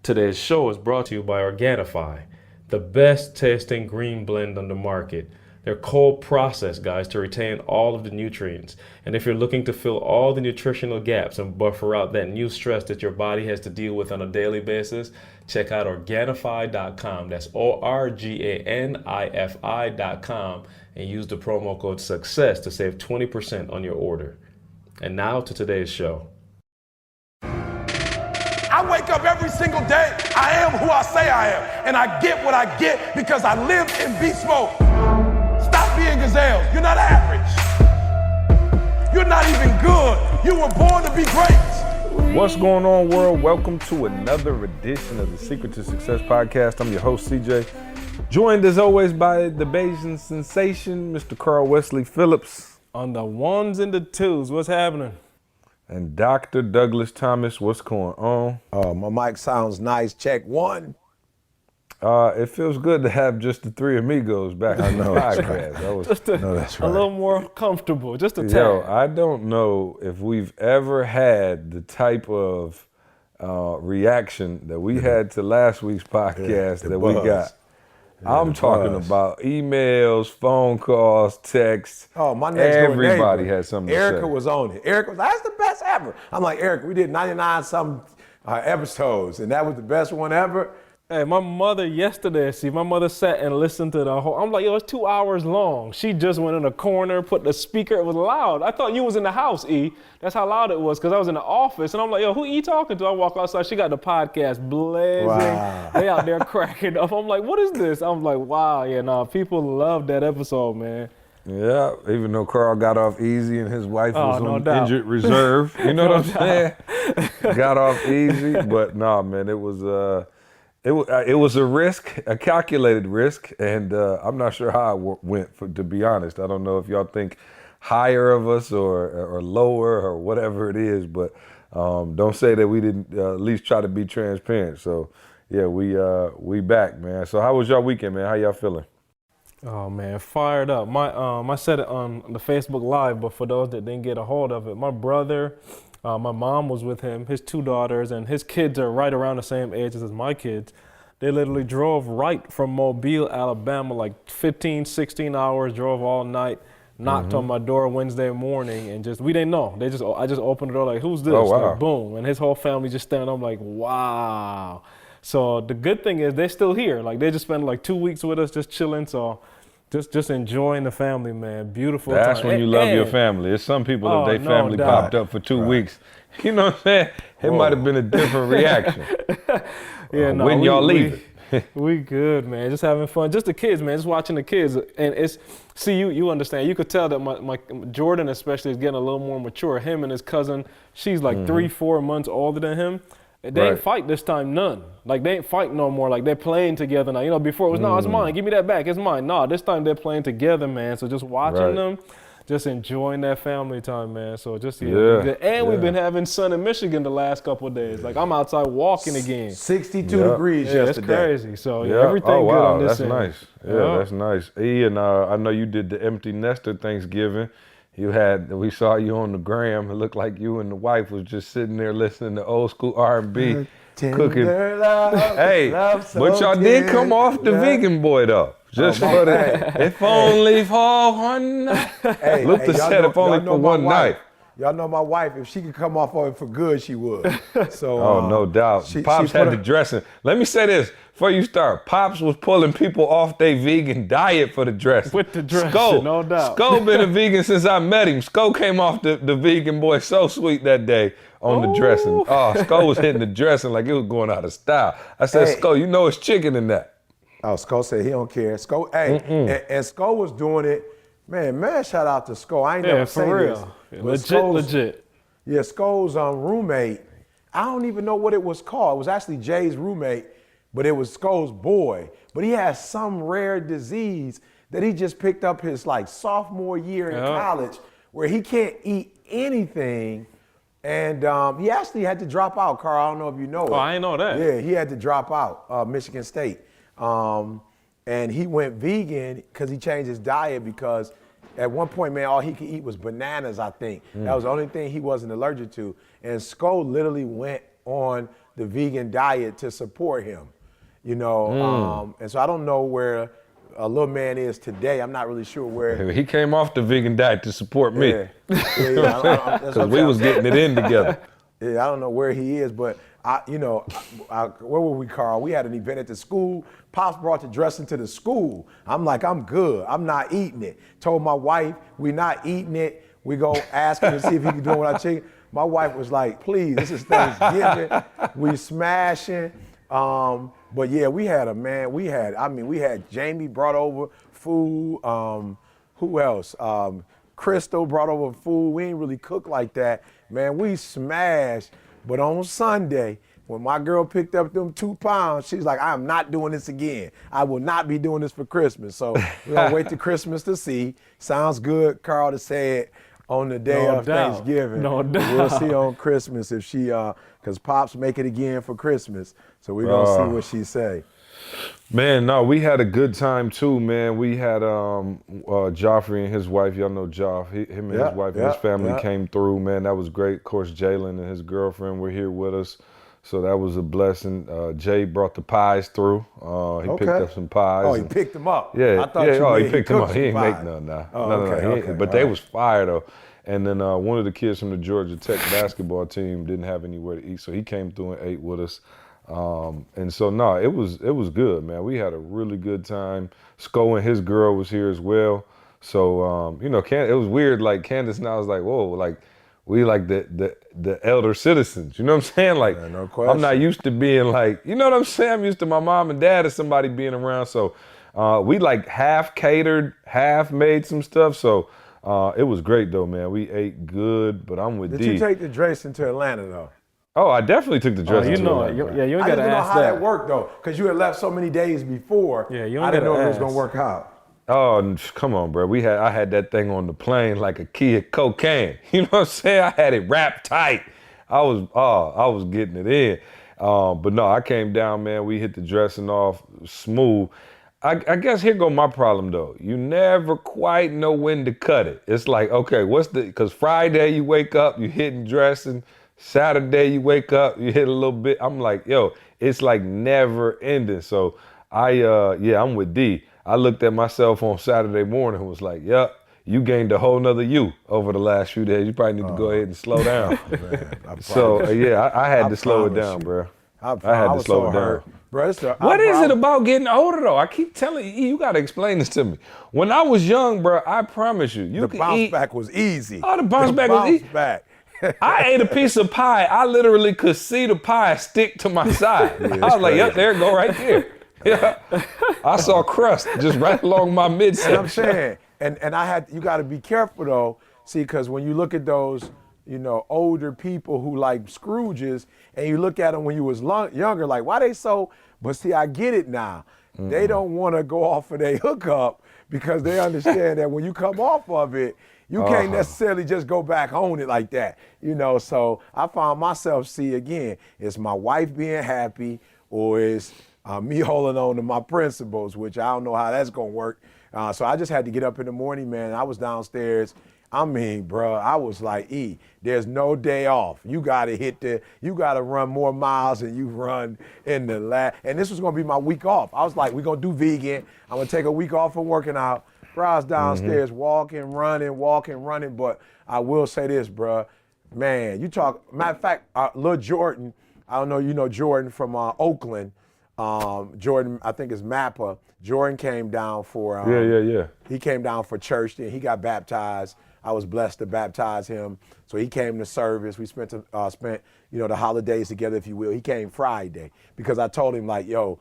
Today's show is brought to you by Organifi, the best tasting green blend on the market. They're cold processed, guys, to retain all of the nutrients. And if you're looking to fill all the nutritional gaps and buffer out that new stress that your body has to deal with on a daily basis, check out Organifi.com. That's Organifi.com and use the promo code SUCCESS to save 20% on your order. And now to today's show. I wake up every single day. I am who I say I am. And I get what I get because I live in beast mode. Stop being gazelles. You're not average. You're not even good. You were born to be great. What's going on, world? Welcome to another edition of the Secret to Success podcast. I'm your host, CJ. Joined as always by the Bayesian sensation, Mr. Carl Wesley Phillips. On the ones and the twos, what's happening? And Dr. Douglas Thomas, what's going on? My mic sounds nice. Check one. It feels good to have just the three amigos back on the podcast. That's right. A little more comfortable, just a tad. Yo, I don't know if we've ever had the type of reaction that we had to last week's podcast that we got. I'm talking about emails, phone calls, texts. Oh, my next door neighbor, everybody had something to say. Erica was on it. Erica was, that's the best ever. I'm like, Erica, we did 99 some episodes, and that was the best one ever. Hey, my mother sat and listened to the whole, I'm like, yo, it's 2 hours long. She just went in a corner, put the speaker, it was loud. I thought you was in the house, E. That's how loud it was, because I was in the office, and I'm like, yo, who E talking to? I walk outside, she got the podcast blazing. Wow. They out there cracking up. I'm like, what is this? I'm like, wow, yeah, no, people love that episode, man. Yeah, even though Carl got off easy and his wife was on injured reserve. You know what I'm saying? Got off easy, but no, man, it was a risk, a calculated risk, and I'm not sure how it went, to be honest. I don't know if y'all think higher of us or lower or whatever it is, but don't say that we didn't at least try to be transparent. So, yeah, we back, man. So how was y'all weekend, man? How y'all feeling? Oh, man, fired up. I said it on the Facebook Live, but for those that didn't get a hold of it, my brother, my mom was with him, his two daughters, and his kids are right around the same age as my kids. They literally drove right from Mobile, Alabama, like 15, 16 hours, drove all night, knocked on my door Wednesday morning, and we didn't know. I just opened the door like, who's this? Oh, wow. Like, boom, and his whole family just standing up like, wow. So the good thing is they're still here. Like, they just spent like 2 weeks with us just chilling, so just enjoying the family, man. Beautiful time. That's when you love your family. It's some people, if their family popped up for 2 weeks, you know what I'm saying? It might have been a different reaction. When y'all leave. We good, man. Just having fun. Just the kids, man. Just watching the kids. And you understand. You could tell that my Jordan especially is getting a little more mature. Him and his cousin, she's like 3-4 months older than him. They ain't fight this time, none. Like, they ain't fighting no more. Like, they're playing together now. You know, before it was, no, it's mine. Give me that back. It's mine. No, this time they're playing together, man. So just watching them, just enjoying that family time, man. So just, we've been having sun in Michigan the last couple of days. Like, I'm outside walking again. 62 degrees yesterday. It's crazy. So, everything good on this end. That's nice. Yeah, that's nice. Ian, I know you did the empty nester Thanksgiving. We saw you on the gram. It looked like you and the wife was just sitting there listening to old school R&B, cooking. But y'all did come off the vegan boy though. Just for the, if only for one night. Look to set if only for one night. Y'all know my wife, if she could come off of it for good, she would. So, no doubt. Pops had the dressing. Let me say this before you start. Pops was pulling people off their vegan diet for the dressing. With the dressing, no doubt. Sko been a vegan since I met him. Sko came off the vegan boy so sweet that day on the dressing. Oh, Sko was hitting the dressing like it was going out of style. I said, Sko, you know it's chicken in that. Oh, Sko said he don't care. Sko, and Sko was doing it. Man, shout out to Sko. I ain't never seen this. Legit. Yeah, Sko's roommate, I don't even know what it was called. It was actually Jay's roommate, but it was Sko's boy. But he has some rare disease that he just picked up his sophomore year in college where he can't eat anything. And he actually had to drop out, Carl. I don't know if you know it. Oh, I didn't know that. Yeah, he had to drop out, Michigan State. And he went vegan because he changed his diet because at one point, man, all he could eat was bananas, I think. That was the only thing he wasn't allergic to. And Sko literally went on the vegan diet to support him, you know. And so I don't know where a little man is today. I'm not really sure where. He came off the vegan diet to support me. Yeah. Because we was getting it in together. Yeah, I don't know where he is, but where were we, Carl? We had an event at the school. Pops brought the dressing to the school. I'm like, I'm good. I'm not eating it. Told my wife, we're not eating it. We go ask him to see if he can do it with our chicken. My wife was like, please, this is Thanksgiving. We smashing. But yeah, we had Jamie brought over food. Who else? Crystal brought over food. We ain't really cook like that. Man, we smashed. But on Sunday, when my girl picked up them 2 pounds, she's like, I am not doing this again. I will not be doing this for Christmas. So we're going to wait till Christmas to see. Sounds good, Carl, to say it on the day of Thanksgiving. No doubt. We'll see on Christmas if she, because Pops make it again for Christmas. So we're going to see what she say. Man, no, we had a good time too, man. We had Joffrey and his wife. Y'all know Joff. Him and his wife and his family came through, man. That was great. Of course, Jalen and his girlfriend were here with us. So that was a blessing. Jay brought the pies through. He picked up some pies. Oh, he picked them up. Yeah, I thought he picked them up. He ain't make none Okay, but they was fire though. And then one of the kids from the Georgia Tech basketball team didn't have anywhere to eat, so he came through and ate with us. And so no, it was good, man. We had a really good time. Sko and his girl was here as well. So it was weird. Like Candace and I was like, whoa, like we like the elder citizens. You know what I'm saying? Like no question. I'm not used to being like, you know what I'm saying? I'm used to my mom and dad or somebody being around. So we like half catered, half made some stuff. So it was great though, man. We ate good, but I'm with D. Did you take the Drayson to Atlanta though? Oh, I definitely took the dress. You know it. Yeah, you ain't I got to didn't know ask how that. that worked though, because you had left so many days before. Yeah, you ain't I didn't know gotta if it was gonna ask. work out. Oh, come on, bro. I had that thing on the plane like a key of cocaine. You know what I'm saying? I had it wrapped tight. I was getting it in. But no, I came down, man. We hit the dressing off smooth. I guess here go my problem though. You never quite know when to cut it. It's like, okay, because Friday you wake up, you hitting dressing. Saturday you wake up, you hit a little bit. I'm like, yo, it's like never ending. So I'm with D. I looked at myself on Saturday morning and was like, yep, you gained a whole nother you over the last few days. You probably need to go ahead and slow down. I had to slow it down, bro. I had to slow it down. Bro, what is it about getting older though? I keep telling you, you gotta explain this to me. When I was young, bro, I promise you, the bounce back was easy. Oh, the bounce back was easy. I ate a piece of pie. I literally could see the pie stick to my side. I was like, yep, there it go right there. Yeah. I saw crust just right along my midsection. And I'm saying, and you got to be careful though, see, because when you look at those, older people who like Scrooges, and you look at them when you was younger, like, why they so, but see, I get it now. Mm-hmm. They don't want to go off of their hookup because they understand that when you come off of it, you can't necessarily just go back on it like that, So I found myself, again, it's my wife being happy or it's me holding on to my principles, which I don't know how that's going to work. So I just had to get up in the morning, man. I was downstairs. I mean, bro, I was like, there's no day off. You got to run more miles than you run in the last. And this was going to be my week off. I was like, we're going to do vegan. I'm going to take a week off from working out. Bro, I was downstairs walking, running. But I will say this, bro. Man, matter of fact, Lil Jordan, I don't know, you know Jordan from Oakland. Jordan, I think is Mappa. Jordan came down for He came down for church. Then he got baptized. I was blessed to baptize him. So he came to service. We spent the holidays together, if you will. He came Friday because I told him like, yo,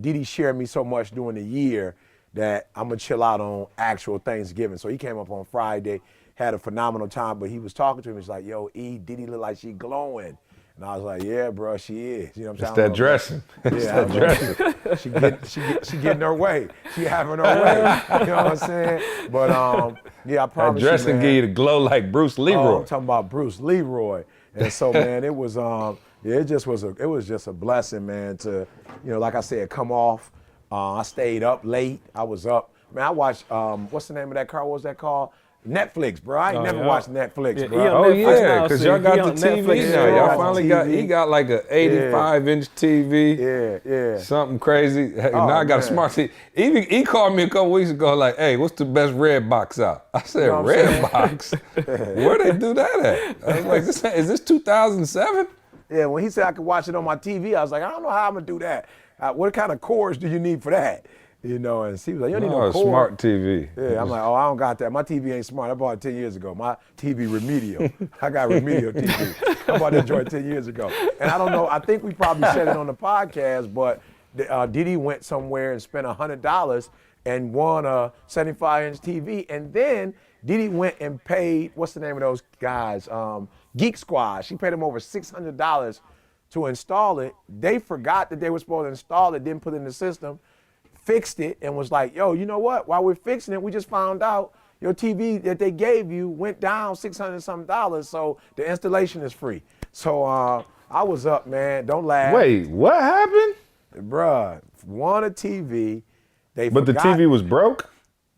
Didi shared me so much during the year that I'm gonna chill out on actual Thanksgiving. So he came up on Friday, had a phenomenal time. But he was talking to him. He's like, yo, Didi look like she glowing. And I was like, yeah, bro, she is. You know what I'm saying? It's that dressing. Yeah, dressing. She getting her way. She having her way. You know what I'm saying? But I promise you, that dressing give you the glow like Bruce Leroy. Oh, I'm talking about Bruce Leroy. And so, man, it was it was just a blessing, man, to, like I said, come off. I stayed up late. I was up. Man, I watched, what's the name of that car? What was that called? Netflix, bro. I ain't never watched Netflix, Yeah, bro. he on Oh Netflix yeah, now, because see, y'all he got on the TV Netflix. now. Yeah, Y'all got finally the got. TV. He got like a 85-inch TV. Yeah. Something crazy. Hey, now I got a man. smart TV. He called me a couple weeks ago, like, "Hey, what's the best red box out?" I said, You know what I'm "Red saying? box? Where they do that at?" I was like, "Is this 2007?" Yeah, when he said I could watch it on my TV, I was like, I don't know how I'm gonna do that. What kind of cords do you need for that? You know, and he was like, you don't need no a cord. smart TV. Yeah, I'm like, oh, I don't got that. My TV ain't smart. I bought it 10 years ago. My TV remedial. I got remedial TV. I bought that joint 10 years ago. And I don't know, I think we probably said it on the podcast, but Diddy went somewhere and spent $100 and won a 75-inch TV. And then Diddy went and paid, what's the name of those guys? Geek Squad. She paid him over $600 to install it. They forgot that they were supposed to install it, didn't put it in the system, fixed it, and was like, yo, you know what? While we're fixing it, we just found out your TV that they gave you went down $600-something, so the installation is free. So I was up, man. Don't laugh. Wait, what happened? Bruh, won a TV. They But forgot. the TV was broke?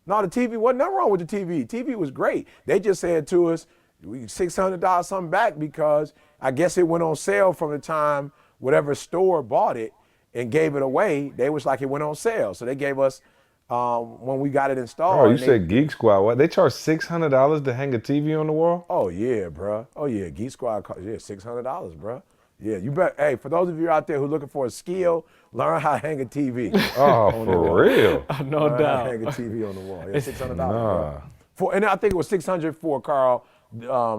No, the TV wasn't nothing wrong with the TV. TV was great. They just said to us, we $600 something back because I guess it went on sale from the time whatever store bought it and gave it away. They was like it went on sale. So they gave us when we got it installed. Oh, you said Geek Squad. What? They charge $600 to hang a TV on the wall? Oh yeah, bro. Oh yeah, Geek Squad, yeah, $600, bro. Yeah, you bet. Hey, for those of you out there who are looking for a skill, learn how to hang a TV. Oh, for real? No Learn doubt. how to hang a TV on the wall. Yeah, $600. Bro. And I think it was $600 for Carl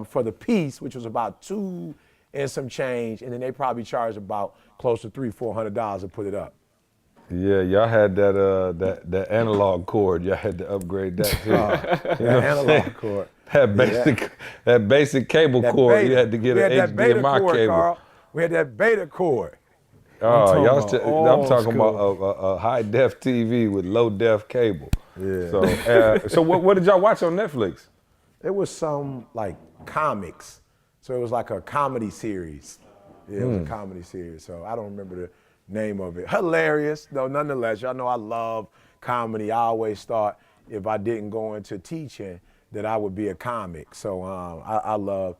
for the piece, which was about $2 and some change, and then they probably charged about close to $300-400 to put it up. Yeah, y'all had that analog cord. Y'all had to upgrade that too. That analog cord. That basic cable cord. You had to get an HDMI cord, cable. Carl. We had that beta cord. Oh, I'm talking school. about a high def TV with low def cable. Yeah. So what did y'all watch on Netflix? It was some like comics. So it was like a comedy series. Yeah, it was a comedy series. So I don't remember the name of it. Hilarious, though, nonetheless. Y'all know I love comedy. I always thought if I didn't go into teaching that I would be a comic. So I love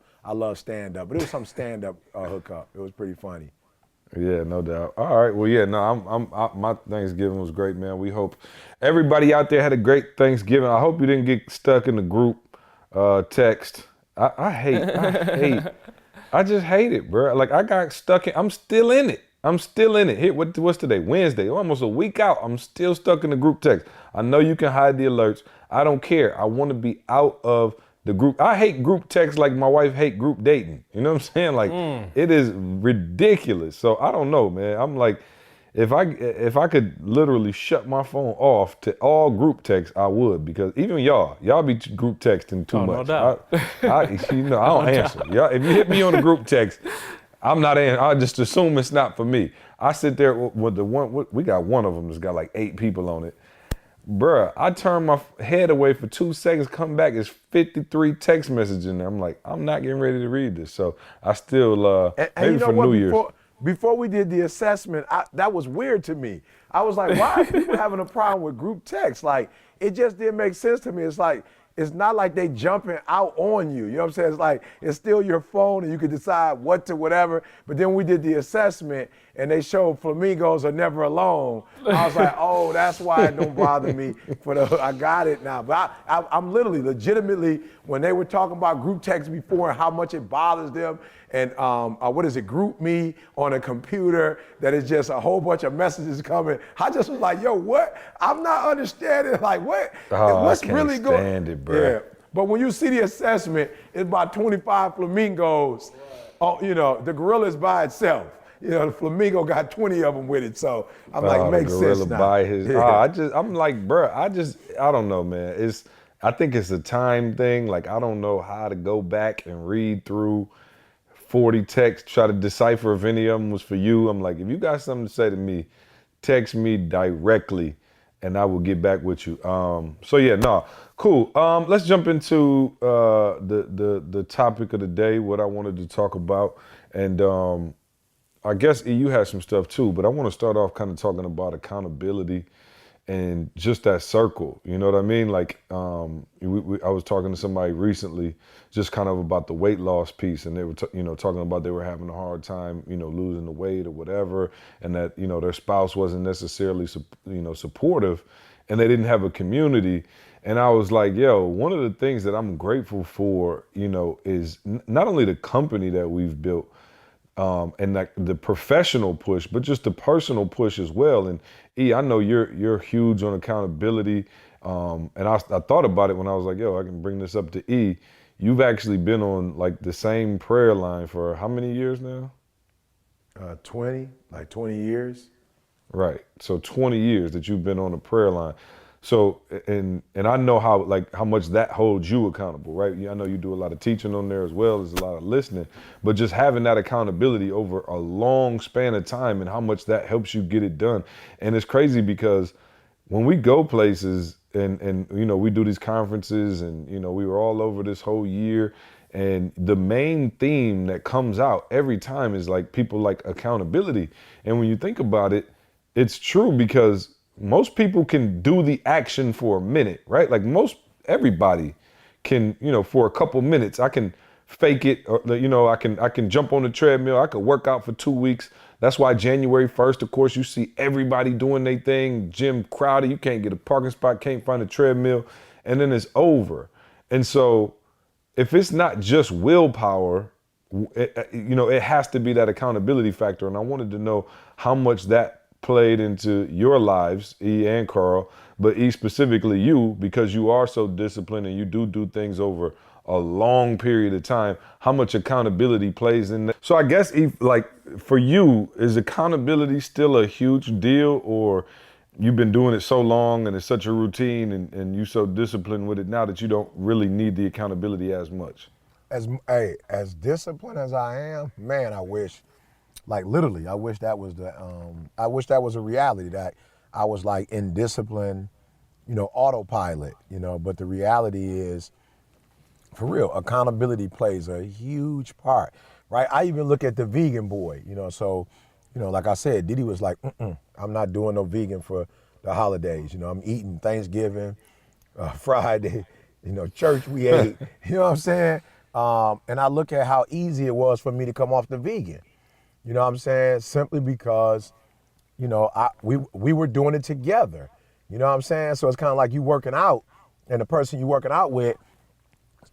stand-up. But it was some stand-up hookup. It was pretty funny. Yeah, no doubt. All right. Well, yeah, no, my Thanksgiving was great, man. We hope everybody out there had a great Thanksgiving. I hope you didn't get stuck in the group text. I just hate it, bro. Like I got stuck in. I'm still in it. Here, what's today? Wednesday. Almost a week out. I'm still stuck in the group text. I know you can hide the alerts. I don't care. I want to be out of the group. I hate group text like my wife hate group dating. You know what I'm saying? Like it is ridiculous. So I don't know, man. I'm like, if I could literally shut my phone off to all group text, I would, because even y'all be group texting too much. No doubt. I don't answer. Y'all, if you hit me on the group text, I'm not in. I just assume it's not for me. I sit there with the one. We got one of them that's got like 8 people on it. Bruh, I turn my head away for 2 seconds, come back, it's 53 text messages in there. I'm like, I'm not getting ready to read this. So I still, maybe you know for what? New Year's. Before we did the assessment, that was weird to me. I was like, why are people having a problem with group text? Like, it just didn't make sense to me. It's like, it's not like they jumping out on you. You know what I'm saying? It's like, it's still your phone and you can decide what to whatever. But then we did the assessment and they showed flamingos are never alone. I was like, oh, that's why it don't bother me. I got it now. But I'm literally, legitimately, when they were talking about group text before and how much it bothers them, and group me on a computer that is just a whole bunch of messages coming. I just was like, yo, what? I'm not understanding, like, what? What's really going on? I can't stand it, bro. Yeah. But when you see the assessment, it's about 25 flamingos. Oh, you know, the gorilla is by itself. You know, the flamingo got 20 of them with it. So I'm like, makes sense now. By his, Yeah. I'm like, bro, I don't know, man. I think it's a time thing. Like, I don't know how to go back and read through 40 texts, try to decipher if any of them was for you. I'm like, if you got something to say to me, text me directly and I will get back with you. So yeah, no, cool. Let's jump into the topic of the day, what I wanted to talk about. And I guess you had some stuff too, but I want to start off kind of talking about accountability and just that circle, you know what I mean? Like, I was talking to somebody recently, just kind of about the weight loss piece, and they were, talking about they were having a hard time, losing the weight or whatever, and that, their spouse wasn't necessarily, supportive, and they didn't have a community. And I was like, yo, one of the things that I'm grateful for, is not only the company that we've built, and like the professional push, but just the personal push as well. And E, I know you're huge on accountability. And I thought about it when I was like, yo, I can bring this up to E. You've actually been on like the same prayer line for how many years now? 20 years. Right. So 20 years that you've been on the prayer line. So, and I know how much that holds you accountable, right? I know you do a lot of teaching on there as well as a lot of listening, but just having that accountability over a long span of time and how much that helps you get it done. And it's crazy because when we go places and we do these conferences and, we were all over this whole year, and the main theme that comes out every time is like people like accountability. And when you think about it, it's true because most people can do the action for a minute, right? Like everybody can, for a couple minutes, I can fake it, or, I can jump on the treadmill, I could work out for 2 weeks. That's why January 1st, of course, you see everybody doing their thing, gym crowded, you can't get a parking spot, can't find a treadmill, and then it's over. And so if it's not just willpower, it has to be that accountability factor. And I wanted to know how much that played into your lives, E and Carl, but E specifically you, because you are so disciplined and you do things over a long period of time, how much accountability plays in that. So I guess E, like for you, is accountability still a huge deal, or you've been doing it so long and it's such a routine and you're so disciplined with it now that you don't really need the accountability as much? As disciplined as I am, man, I wish. Like literally, I wish that was a reality, that I was like in discipline, autopilot, but the reality is, for real, accountability plays a huge part, right? I even look at the vegan boy, so, like I said, Diddy was like, I'm not doing no vegan for the holidays, I'm eating Thanksgiving, Friday, church we ate, you know what I'm saying? And I look at how easy it was for me to come off the vegan. You know what I'm saying? Simply because, we were doing it together. You know what I'm saying? So it's kind of like you working out and the person you working out with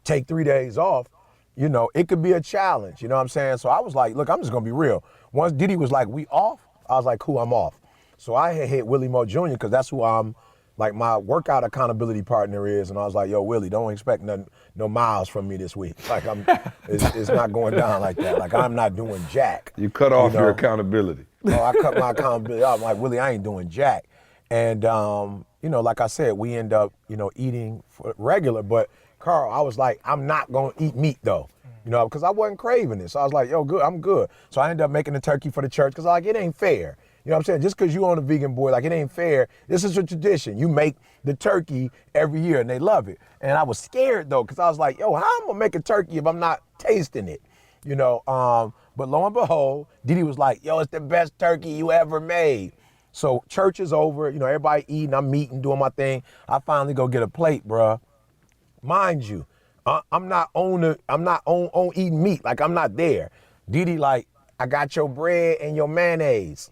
take 3 days off, it could be a challenge. You know what I'm saying? So I was like, look, I'm just going to be real. Once Diddy was like, we off, I was like, cool, I'm off. So I had hit Willie Moe Jr. because that's who like my workout accountability partner is, and I was like, yo, Willie, don't expect no miles from me this week. Like it's not going down like that. Like I'm not doing jack. You cut off your accountability. No, I cut my accountability off. I'm like, Willie, I ain't doing jack. And like I said, we end up, eating regular. But Carl, I was like, I'm not gonna eat meat though, because I wasn't craving it. So I was like, yo, good, I'm good. So I ended up making the turkey for the church because like it ain't fair. You know what I'm saying? Just because you on a vegan boy, like it ain't fair. This is a tradition. You make the turkey every year and they love it. And I was scared though, because I was like, yo, how am I gonna make a turkey if I'm not tasting it? But lo and behold, Diddy was like, yo, it's the best turkey you ever made. So church is over, everybody eating, I'm eating, doing my thing. I finally go get a plate, bruh. Mind you, I'm not on eating meat, like I'm not there. Diddy like, I got your bread and your mayonnaise.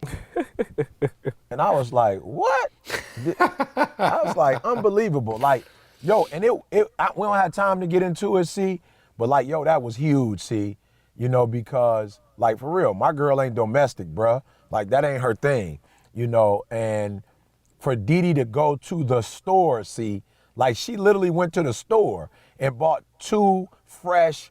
And I was like, what? I was like, unbelievable. Like, yo, and we don't have time to get into it, see? But like, yo, that was huge, see? Because like for real, my girl ain't domestic, bruh. Like that ain't her thing, and for Didi to go to the store, see, like she literally went to the store and bought 2 fresh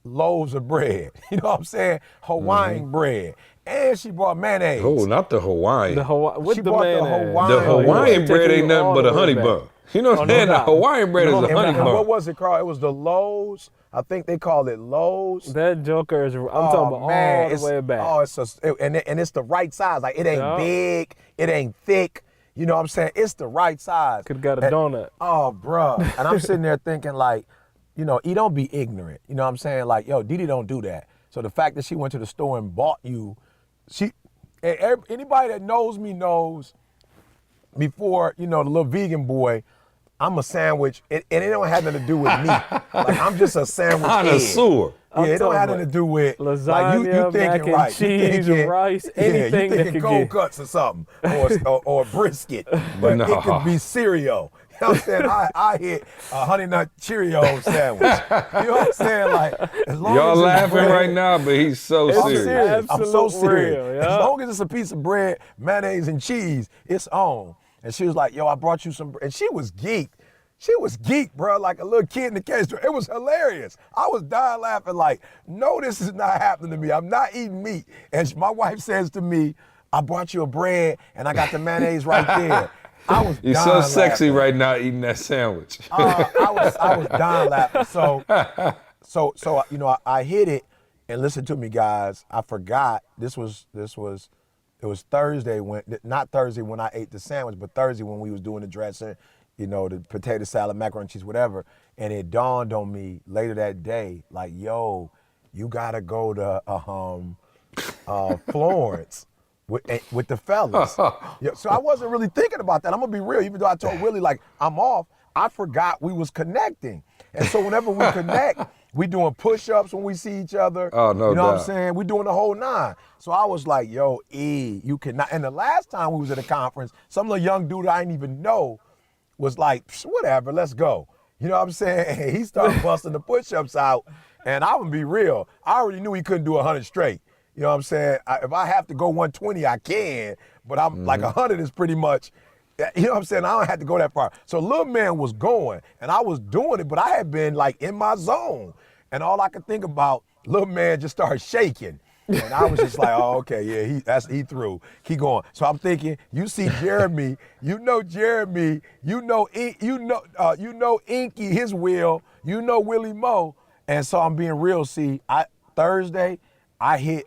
loaves of bread, you know what I'm saying? Hawaiian bread. And she brought mayonnaise. Oh, not the Hawaiian. With she the bought mayonnaise. The Hawaiian bread ain't nothing but a honey bun. You know what I'm saying? The Hawaiian bread is a honey bun. What was it, Carl? It was the Lowe's. I think they called it Lowe's. That joker is, I'm talking about all the way back. Oh, and it's the right size. Like it ain't big, it ain't thick. You know what I'm saying? It's the right size. Could've got a donut. Oh, bruh. And I'm sitting there thinking like, he don't be ignorant. You know what I'm saying? Like, yo, Didi don't do that. So the fact that she went to the store and bought you, anybody that knows me knows, before, you know, the little vegan boy, I'm a sandwich, and it don't have nothing to do with meat. Like, I'm just a sandwich Connoisseur. Yeah, it don't have nothing to do with lasagna, like you thinking mac and right. cheese, you thinking, rice, yeah, anything you that thinking could cold get. cuts or something, or brisket. But No. it could be cereal. You know what I'm saying? I hit a Honey Nut Cheerio sandwich. You know what I'm saying? Like, as long Y'all as it's laughing bread, right now, but he's so It's serious. serious. I'm so Absolute serious. real, yeah. As long as it's a piece of bread, mayonnaise, and cheese, it's on. And she was like, yo, I brought you some bread. And she was geeked. She was geeked, bro, like a little kid in the candy store. It was hilarious. I was dying laughing like, no, this is not happening to me. I'm not eating meat. And my wife says to me, I brought you a bread and I got the mayonnaise right there. I was He's dying so sexy laughing. right now eating that sandwich. I was dying laughing. So you know, I hit it, and listen to me, guys. I forgot it was Thursday not Thursday when I ate the sandwich, but Thursday when we was doing the dressing, you know, the potato salad, macaroni and cheese, whatever. And it dawned on me later that day, like, yo, you gotta go to Florence. With the fellas. Yeah, so I wasn't really thinking about that. I'm gonna be real, even though I told Willie, like, I'm off, I forgot we was connecting. And so whenever we connect, we doing push-ups when we see each other. Oh, no You know what I'm doubt. saying? We doing the whole nine. So I was like, yo, E, you cannot. And the last time we was at a conference, some little young dude I didn't even know was like, whatever, let's go. You know what I'm saying? And he started busting the push-ups out. And I'm gonna be real, I already knew he couldn't do 100 straight. You know what I'm saying? If I have to go 120, I can, but I'm like 100 is pretty much, you know what I'm saying? I don't have to go that far. So little man was going, and I was doing it, but I had been like in my zone. And all I could think about, little man just started shaking. And I was just like, oh, okay, yeah, he through. Keep going. So I'm thinking, you see Jeremy, you know Inky, his wheel, you know Willie Moe. And so I'm being real, see, Thursday, I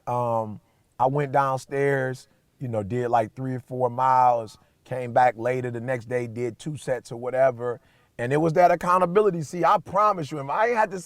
went downstairs, you know, did like 3 or 4 miles, came back later the next day, did 2 sets or whatever. And it was that accountability. See, I promise you, if I ain't had to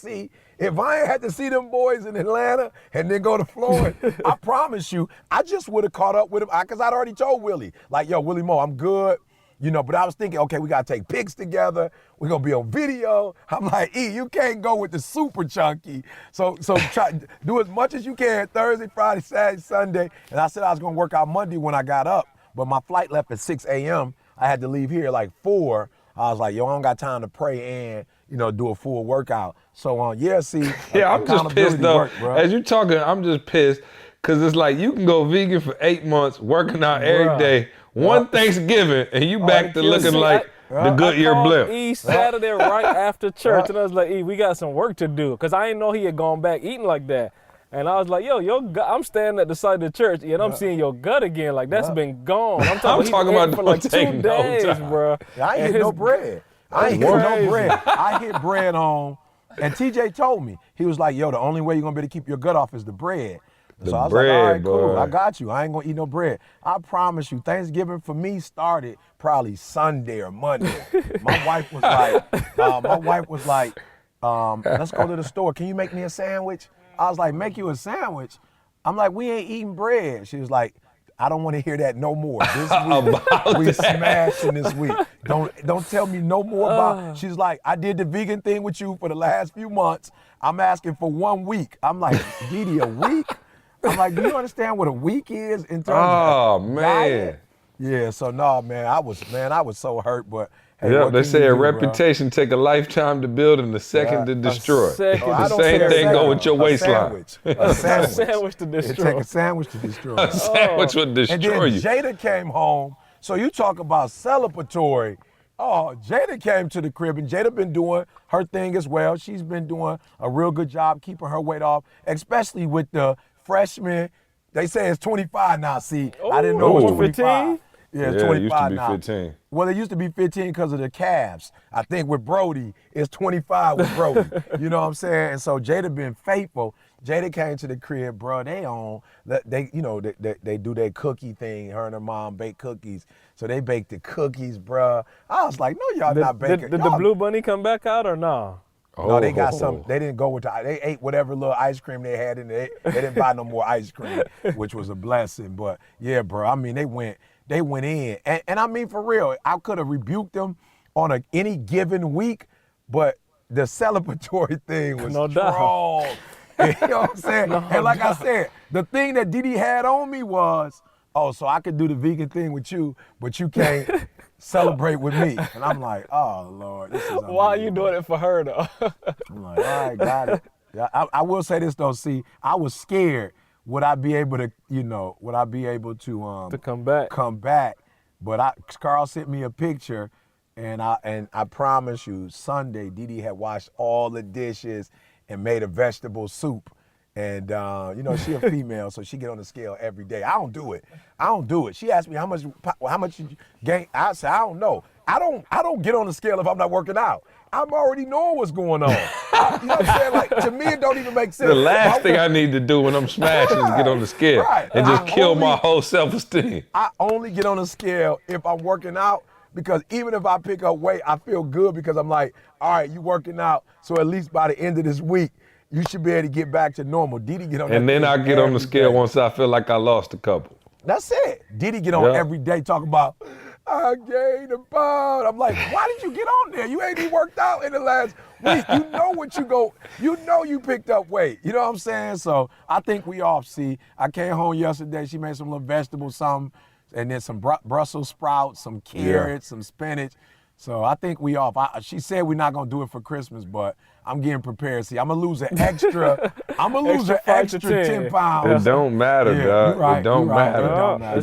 see them boys in Atlanta and then go to Florida, I promise you, I just would have caught up with them because I'd already told Willie, like, yo, Willie Moe, I'm good. You know, but I was thinking, okay, we got to take pics together. We're going to be on video. I'm like, E, you can't go with the super chunky. So try do as much as you can Thursday, Friday, Saturday, Sunday. And I said I was going to work out Monday when I got up, but my flight left at 6 a.m. I had to leave here like 4. I was like, yo, I don't got time to pray and, you know, do a full workout. So, see. Yeah, I'm just pissed though. Work, bro. As you talking, I'm just pissed because it's like you can go vegan for 8 months, working out every day. One Thanksgiving, and you back to looking like the Goodyear blimp. E Saturday right after church, and I was like, E, we got some work to do, because I didn't know he had gone back eating like that. And I was like, yo, your gut, I'm standing at the side of the church, and I'm seeing your gut again. Like, that's been gone. I'm talking about for like don't 2 take no days, time. bro. I ain't hit no bread. I hit bread on, and TJ told me, he was like, yo, the only way you're going to be able to keep your gut off is the bread. So I was like, all right, cool, boy. I got you. I ain't gonna eat no bread. I promise you, Thanksgiving for me started probably Sunday or Monday. My wife was like, let's go to the store. Can you make me a sandwich? I was like, make you a sandwich? I'm like, we ain't eating bread. She was like, I don't want to hear that no more. This week, we smashing this week. Don't tell me no more about. She's like, I did the vegan thing with you for the last few months. I'm asking for 1 week. I'm like, Didi, a week? I'm like, do you understand what a week is in terms of diet? Yeah, so no, man, I was so hurt, but hey, yeah, what they can say you a do, reputation take a lifetime to build and a second to destroy. I The don't same say a thing go second. with your waistline. A sandwich. A sandwich to It destroy. take a sandwich to destroy. A sandwich would And destroy then you. Jada came home. So you talk about celebratory. Oh, Jada came to the crib, and Jada been doing her thing as well. She's been doing a real good job keeping her weight off, especially with the freshmen. They say it's 25 now, see. I didn't know it was 25. Yeah, it's 25 it used to be now. 15. Well, it used to be 15 because of the calves. I think with Brody, it's 25 with Brody. You know what I'm saying? And so Jada been faithful. Jada came to the crib, bro. They do their cookie thing. Her and her mom bake cookies. So they baked the cookies, bro. I was like, no, y'all not baking. Did the Blue Bunny come back out or no? No, they got some. They didn't go with they ate whatever little ice cream they had in there. They didn't buy no more ice cream, which was a blessing. But yeah, bro. I mean, they went. they went in. And I mean, for real, I could have rebuked them on any given week, but the celebratory thing was No doubt. strong. You know what I'm saying? No and like doubt. I said, the thing that Didi had on me was, oh, so I could do the vegan thing with you, but you can't celebrate with me. And I'm like, oh, Lord, this is unbelievable. Why are you doing it for her, though? I'm like, all right, got it. Yeah, I will say this, though. See, I was scared. Would I be able to, To come back. Come back. But Carl sent me a picture, and I promise you, Sunday, Didi had washed all the dishes and made a vegetable soup. And, she a female, so she get on the scale every day. I don't do it. She asked me how much you gain. I said, I don't know. I don't get on the scale if I'm not working out. I'm already knowing what's going on. You know what I'm saying? Like, to me, it don't even make sense. The last thing I need to do when I'm smashing is get on the scale and just kill my whole self-esteem. I only get on the scale if I'm working out, because even if I pick up weight, I feel good because I'm like, all right, you working out, so at least by the end of this week, you should be able to get back to normal. Didi get on that. And then I get on the scale once I feel like I lost a couple. That's it. Didi get on every day talking about, I gained a pound. I'm like, why did you get on there? You ain't even worked out in the last week. You know you picked up weight. You know what I'm saying? So I think we off, see. I came home yesterday. She made some little vegetables, something, and then some Brussels sprouts, some carrots, some spinach. So I think we off. She said we're not going to do it for Christmas, but I'm getting prepared. See, I'm going to lose an extra 10 pounds. It don't matter, dog. Right, it don't matter.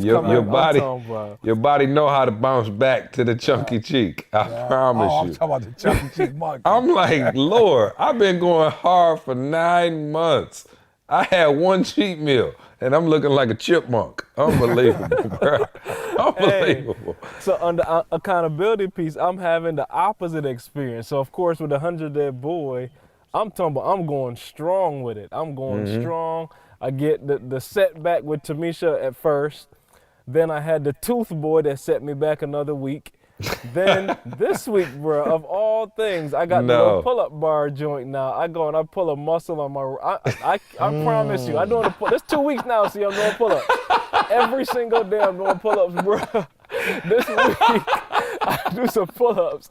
Your body know how to bounce back to the chunky cheek. I promise you. I'm talking about the chunky cheek monkey. I'm like, Lord, I've been going hard for 9 months. I had one cheat meal, and I'm looking like a chipmunk. Unbelievable, bro. Unbelievable. Hey, so on the accountability piece, I'm having the opposite experience. So, of course, with the 100-day boy, I'm going strong with it. I'm going strong. I get the setback with Tamisha at first. Then I had the tooth boy that set me back another week. Then this week, bro, of all things, I got the little pull-up bar joint now. I go and I pull a muscle on my. I promise you, I'm doing it's 2 weeks now. See, I'm doing pull-ups every single day. I'm doing pull-ups, bro. This week I do some pull-ups,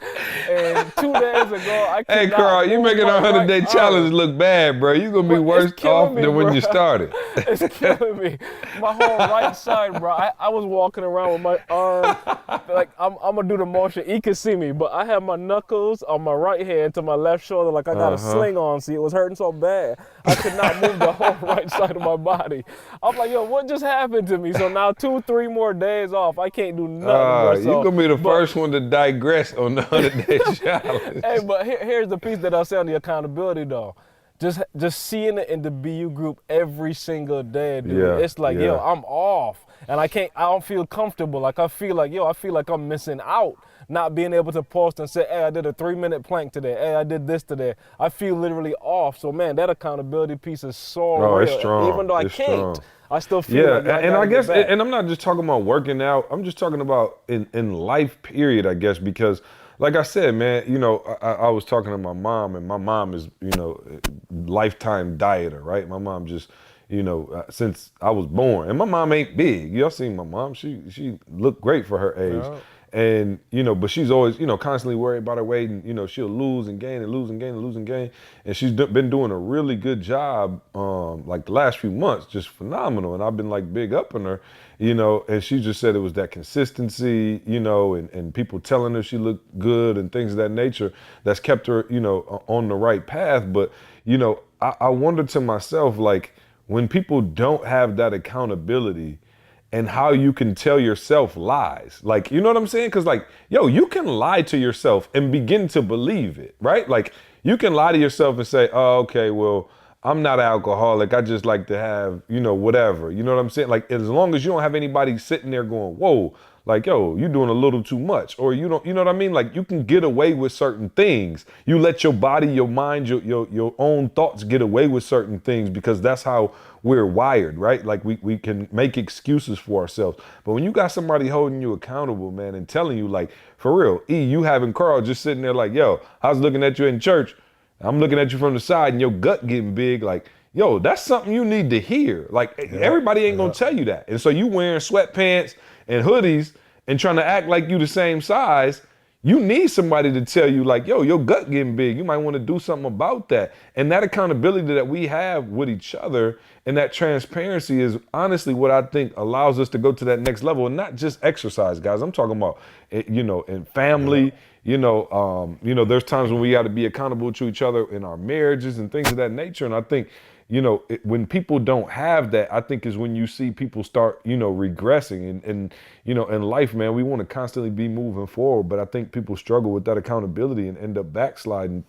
and 2 days ago I. Hey, Carl, you making a 100-day challenge look bad, bro. You gonna be worse off than when you started. It's killing me. My whole right side, bro. I was walking around with my arm like I'm gonna do the motion. He can see me, but I have my knuckles on my right hand to my left shoulder like I got a sling on. See, it was hurting so bad I could not move the whole right side of my body. I'm like, yo, what just happened to me? So now 2-3 more days off. I can't do nothing. Bro. You're gonna be the first one to digress on the 100-day challenge. Hey, but here's the piece that I say on the accountability though. Just seeing it in the BU group every single day, dude. It's like, yo, I'm off. And I don't feel comfortable. Like I feel like I'm missing out. Not being able to post and say, hey, I did a 3-minute plank today. Hey, I did this today. I feel literally off. So man, that accountability piece is so real. It's strong. Even though I can't, I still feel like and I guess, and I'm not just talking about working out. I'm just talking about in life, period, I guess, because like I said, man, I was talking to my mom, and my mom is, lifetime dieter, right? My mom just, since I was born, and my mom ain't big. Y'all seen my mom? She looked great for her age. Yeah. And, but she's always, constantly worried about her weight, and, she'll lose and gain and lose and gain and lose and gain. And she's been doing a really good job, like the last few months, just phenomenal. And I've been like big up on her, and she just said it was that consistency, and people telling her she looked good and things of that nature that's kept her, on the right path. But, I wonder to myself, like, when people don't have that accountability, and how you can tell yourself lies. Like, you know what I'm saying? Because like, yo, you can lie to yourself and begin to believe it, right? Like, you can lie to yourself and say, oh, okay, well, I'm not an alcoholic. I just like to have, whatever. You know what I'm saying? Like, as long as you don't have anybody sitting there going, whoa, like, yo, you're doing a little too much. Or you know what I mean? Like, you can get away with certain things. You let your body, your mind, your own thoughts get away with certain things because that's how we're wired, right? Like we can make excuses for ourselves. But when you got somebody holding you accountable, man, and telling you like, for real, you having Carl just sitting there like, yo, I was looking at you in church. I'm looking at you from the side and your gut getting big. Like, yo, that's something you need to hear. Like everybody ain't gonna tell you that. And so you wearing sweatpants and hoodies and trying to act like you the same size, you need somebody to tell you like, yo, your gut getting big. You might want to do something about that. And that accountability that we have with each other and that transparency is honestly what I think allows us to go to that next level, and not just exercise, guys. I'm talking about, in family. There's times when we got to be accountable to each other in our marriages and things of that nature. And I think, when people don't have that, I think is when you see people start, regressing. And in life, man, we want to constantly be moving forward. But I think people struggle with that accountability and end up backsliding,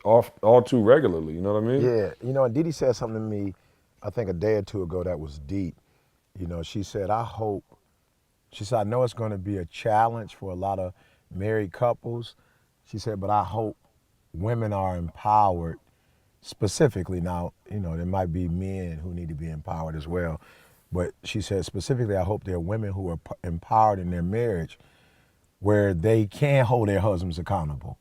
all too regularly. You know what I mean? Yeah. And Didi said something to me, I think a day or two ago that was deep. She said, I know it's going to be a challenge for a lot of married couples. She said, but I hope women are empowered. Specifically now, there might be men who need to be empowered as well. But she said specifically, I hope there are women who are empowered in their marriage where they can hold their husbands accountable.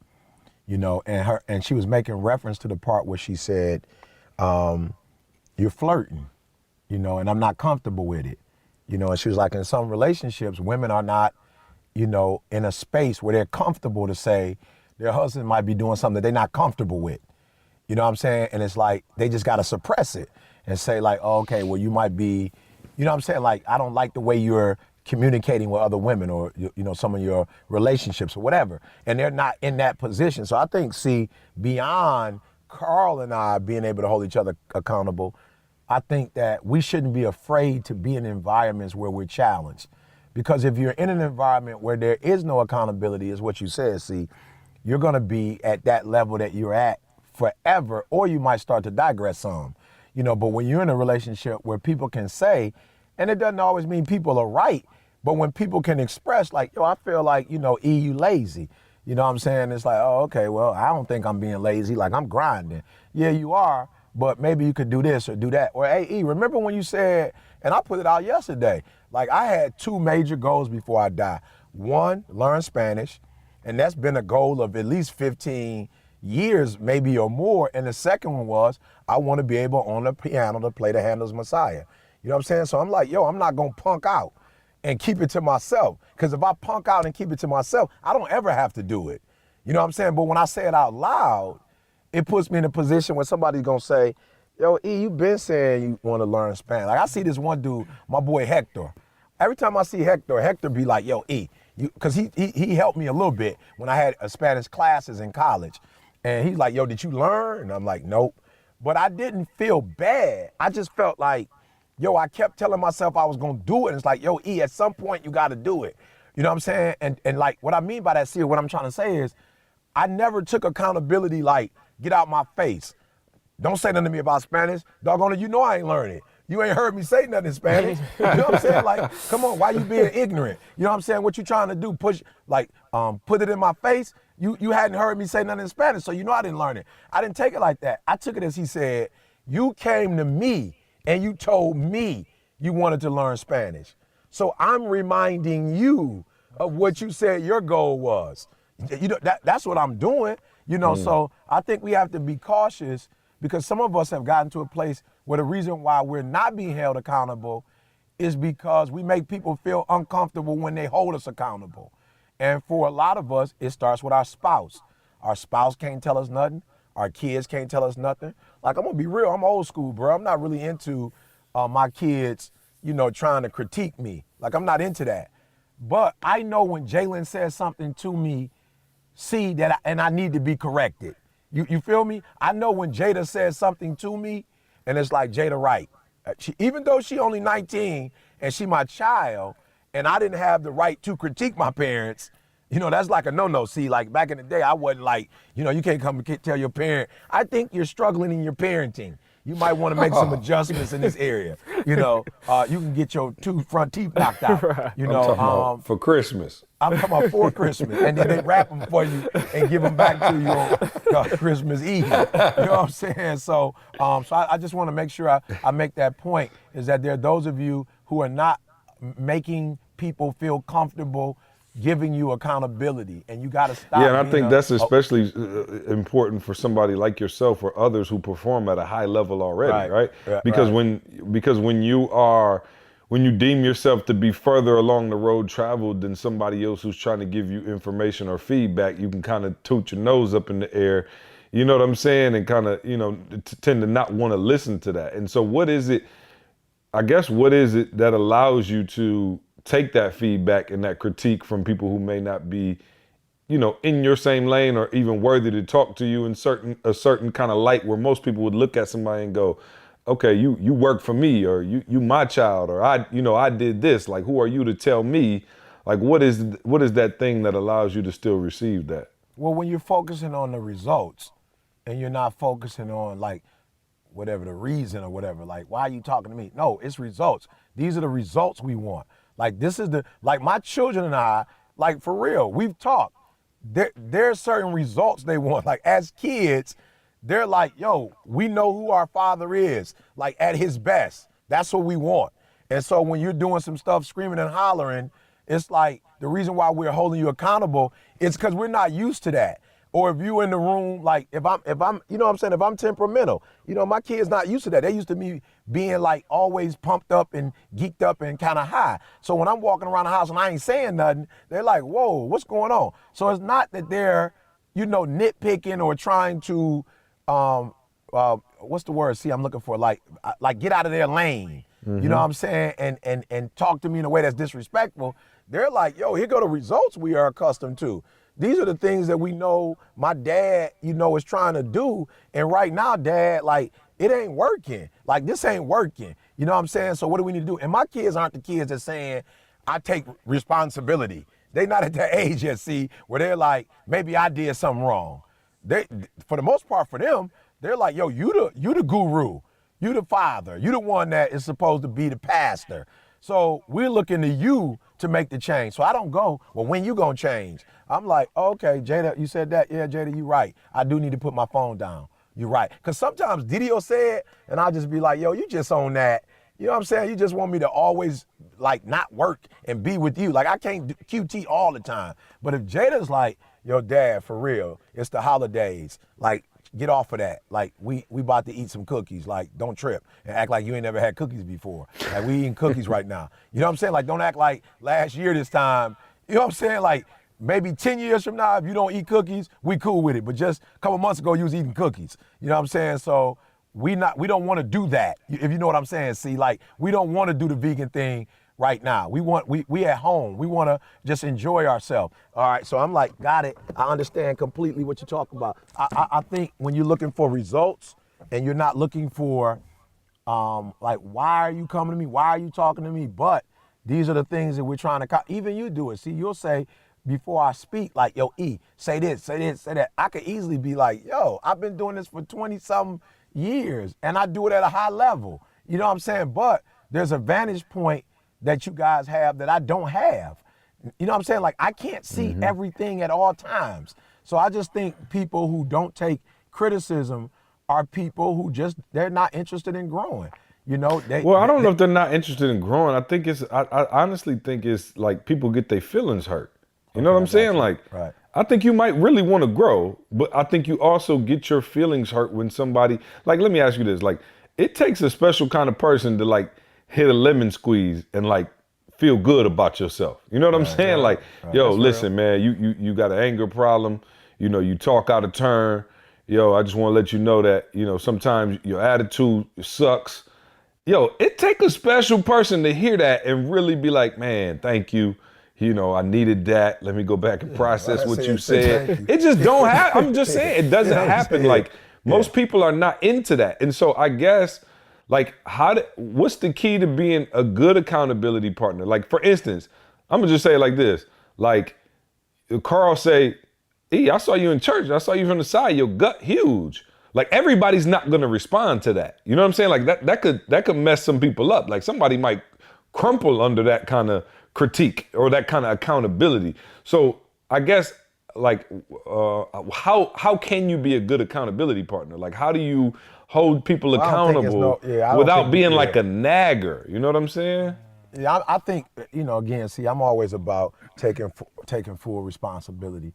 And she was making reference to the part where she said, you're flirting, and I'm not comfortable with it. And she was like, in some relationships, women are not, in a space where they're comfortable to say their husband might be doing something that they're not comfortable with. You know what I'm saying? And it's like, they just got to suppress it and say like, oh, okay, well, you might be, you know what I'm saying? Like, I don't like the way you're communicating with other women or, some of your relationships or whatever. And they're not in that position. So I think, beyond Carl and I being able to hold each other accountable, I think that we shouldn't be afraid to be in environments where we're challenged. Because if you're in an environment where there is no accountability, is what you said, you're going to be at that level that you're at forever, or you might start to digress some, but when you're in a relationship where people can say, and it doesn't always mean people are right, but when people can express like, yo, I feel like, E, you lazy, you know what I'm saying? It's like, oh, okay, well, I don't think I'm being lazy, like I'm grinding. Yeah, you are, but maybe you could do this or do that. Or, hey, E, remember when you said, and I put it out yesterday, like I had 2 major goals before I die. One, learn Spanish, and that's been a goal of at least 15 years, maybe or more. And the second one was, I want to be able on the piano to play the Handel's Messiah. You know what I'm saying? So I'm like, yo, I'm not going to punk out and keep it to myself. Because if I punk out and keep it to myself, I don't ever have to do it. You know what I'm saying? But when I say it out loud, it puts me in a position where somebody's going to say, yo, E, you been saying you want to learn Spanish. Like I see this one dude, my boy Hector. Every time I see Hector be like, yo, E, because he helped me a little bit when I had Spanish classes in college. And he's like, yo, did you learn? And I'm like, nope. But I didn't feel bad. I just felt like, yo, I kept telling myself I was going to do it. And it's like, yo, E, at some point you got to do it. You know what I'm saying? And like, what I mean by that, what I'm trying to say is, I never took accountability like, get out my face. Don't say nothing to me about Spanish. Doggone it, I ain't learning. You ain't heard me say nothing in Spanish. You know what I'm saying? Like, come on, why you being ignorant? You know what I'm saying? What you trying to do? Put it in my face? You hadn't heard me say nothing in Spanish, so I didn't learn it. I didn't take it like that. I took it as he said, you came to me and you told me you wanted to learn Spanish. So I'm reminding you of what you said your goal was. That's what I'm doing. So I think we have to be cautious, because some of us have gotten to a place where the reason why we're not being held accountable is because we make people feel uncomfortable when they hold us accountable. And for a lot of us, it starts with our spouse. Our spouse can't tell us nothing. Our kids can't tell us nothing. Like, I'm gonna be real, I'm old school, bro. I'm not really into my kids, trying to critique me. Like, I'm not into that. But I know when Jalen says something to me, and I need to be corrected. You feel me? I know when Jada says something to me, and it's like, Jada, right. Even though she only 19 and she my child, and I didn't have the right to critique my parents, that's like a no-no. Like back in the day, I wasn't like, you can't come and tell your parent, I think you're struggling in your parenting. You might want to make some adjustments in this area. You can get your 2 front teeth knocked out. Right. I'm talking about for Christmas. I'm talking about for Christmas, and then they wrap them for you and give them back to you on Christmas Eve. You know what I'm saying? So I just want to make sure I make that point, is that there are those of you who are not making people feel comfortable giving you accountability, and you got to stop. Yeah, and I think that's especially important for somebody like yourself or others who perform at a high level already, right? Because when you deem yourself to be further along the road traveled than somebody else who's trying to give you information or feedback, you can kind of toot your nose up in the air, you know what I'm saying, and kind of, tend to not want to listen to that. And so what is it that allows you to take that feedback and that critique from people who may not be, in your same lane or even worthy to talk to you in a certain kind of light where most people would look at somebody and go, okay, you work for me, or you my child, or I did this. Like, who are you to tell me? Like, what is that thing that allows you to still receive that? Well, when you're focusing on the results and you're not focusing on like whatever the reason or whatever, like, why are you talking to me? No, it's results. These are the results we want. Like, my children and I, like, for real, we've talked. There's certain results they want. Like, as kids, they're like, yo, we know who our father is, like, at his best. That's what we want. And so when you're doing some stuff screaming and hollering, it's like the reason why we're holding you accountable is because we're not used to that. Or if you in the room, like if I'm, you know what I'm saying, if I'm temperamental, my kids not used to that. They used to me being like always pumped up and geeked up and kind of high. So when I'm walking around the house and I ain't saying nothing, they're like, whoa, what's going on? So it's not that they're, nitpicking or trying to, what's the word? See, I'm looking for like get out of their lane. Mm-hmm. You know what I'm saying? And talk to me in a way that's disrespectful. They're like, yo, here go the results we are accustomed to. These are the things that we know my dad, is trying to do. And right now, Dad, like, it ain't working. Like, this ain't working. You know what I'm saying? So what do we need to do? And my kids aren't the kids that's saying, I take responsibility. They not at that age yet, see, where they're like, maybe I did something wrong. They, for the most part, for them, they're like, yo, you the guru. You the father. You the one that is supposed to be the pastor. So we're looking to you to make the change. So I don't go, well, when you gonna change? I'm like, okay, Jada, you said that? Yeah, Jada, you right. I do need to put my phone down. You're right. Because sometimes Didi say it, and I'll just be like, yo, you just on that. You know what I'm saying? You just want me to always, like, not work and be with you. Like, I can't do QT all the time. But if Jada's like, yo, Dad, for real, it's the holidays. Like, get off of that. Like, we about to eat some cookies. Like, don't trip and act like you ain't never had cookies before. Like, we eating cookies right now. You know what I'm saying? Like, don't act like last year this time. You know what I'm saying? Like, maybe 10 years from now, if you don't eat cookies, we cool with it. But just a couple months ago, you was eating cookies. You know what I'm saying? So we don't want to do that. If you know what I'm saying. See, like, we don't want to do the vegan thing right now. We at home. We want to just enjoy ourselves. All right. So I'm like, got it. I understand completely what you're talking about. I think when you're looking for results and you're not looking for, like, why are you coming to me? Why are you talking to me? But these are the things that we're trying to, even you do it. See, you'll say, before I speak, like, yo, E, say this, say that. I could easily be like, yo, I've been doing this for 20-something years, and I do it at a high level. You know what I'm saying? But there's a vantage point that you guys have that I don't have. You know what I'm saying? Like, I can't see everything at all times. So I just think people who don't take criticism are people who they're not interested in growing. I don't know if they're not interested in growing. I honestly think it's like people get their feelings hurt. You know what I'm saying? Like, right. I think you might really want to grow, but I think you also get your feelings hurt when somebody, like, let me ask you this, like, it takes a special kind of person to, like, hit a lemon squeeze and, like, feel good about yourself. You know what I'm saying? Like, yo, listen, man, you got an anger problem. You talk out of turn. Yo, I just want to let you know that, sometimes your attitude sucks. Yo, it takes a special person to hear that and really be like, man, thank you. I needed that. Let me go back and process what you said. It just don't happen. I'm just saying, it doesn't happen. Like, most people are not into that. And so I guess, like, what's the key to being a good accountability partner? Like, for instance, I'm gonna just say it like this. Like, Carl say, E, I saw you in church. I saw you from the side. Your gut huge. Like, everybody's not gonna respond to that. You know what I'm saying? Like, that could mess some people up. Like, somebody might crumple under that kind of critique or that kind of accountability. So I guess, like, how can you be a good accountability partner? Like, how do you hold people accountable without being like a nagger? You know what I'm saying? Yeah, I think, again, see, I'm always about taking full responsibility.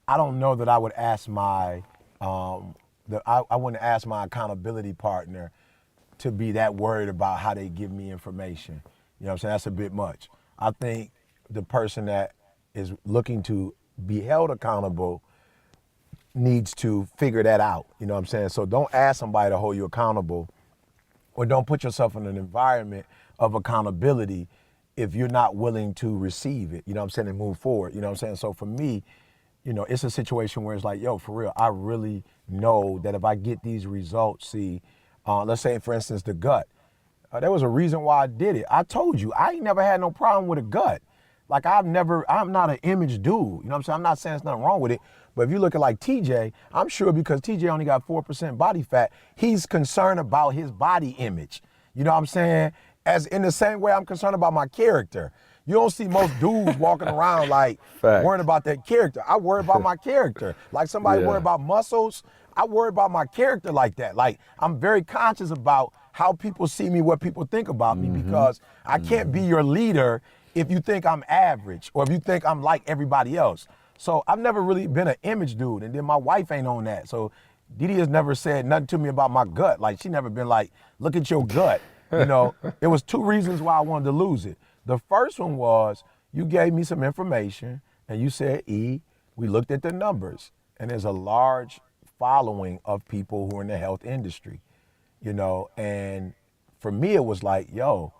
I don't know that I would ask I wouldn't ask my accountability partner to be that worried about how they give me information. You know what I'm saying? That's a bit much. I think the person that is looking to be held accountable needs to figure that out. You know what I'm saying? So don't ask somebody to hold you accountable, or don't put yourself in an environment of accountability if you're not willing to receive it, you know what I'm saying, and move forward. You know what I'm saying? So for me, it's a situation where it's like, yo, for real, I really know that if I get these results, let's say, for instance, the gut, there was a reason why I did it. I told you, I ain't never had no problem with a gut. Like I'm not an image dude. You know what I'm saying? I'm not saying there's nothing wrong with it. But if you look at like TJ, I'm sure because TJ only got 4% body fat, he's concerned about his body image. You know what I'm saying? As in the same way I'm concerned about my character. You don't see most dudes walking around like worrying about their character. I worry about my character. Like somebody worry about muscles, I worry about my character like that. Like I'm very conscious about how people see me, what people think about me, because I can't be your leader if you think I'm average or if you think I'm like everybody else. So I've never really been an image dude, and then my wife ain't on that. So Didi has never said nothing to me about my gut. Like she never been like, look at your gut. It was two reasons why I wanted to lose it. The first one was you gave me some information and you said, E, we looked at the numbers, and there's a large following of people who are in the health industry, and for me it was like, yo,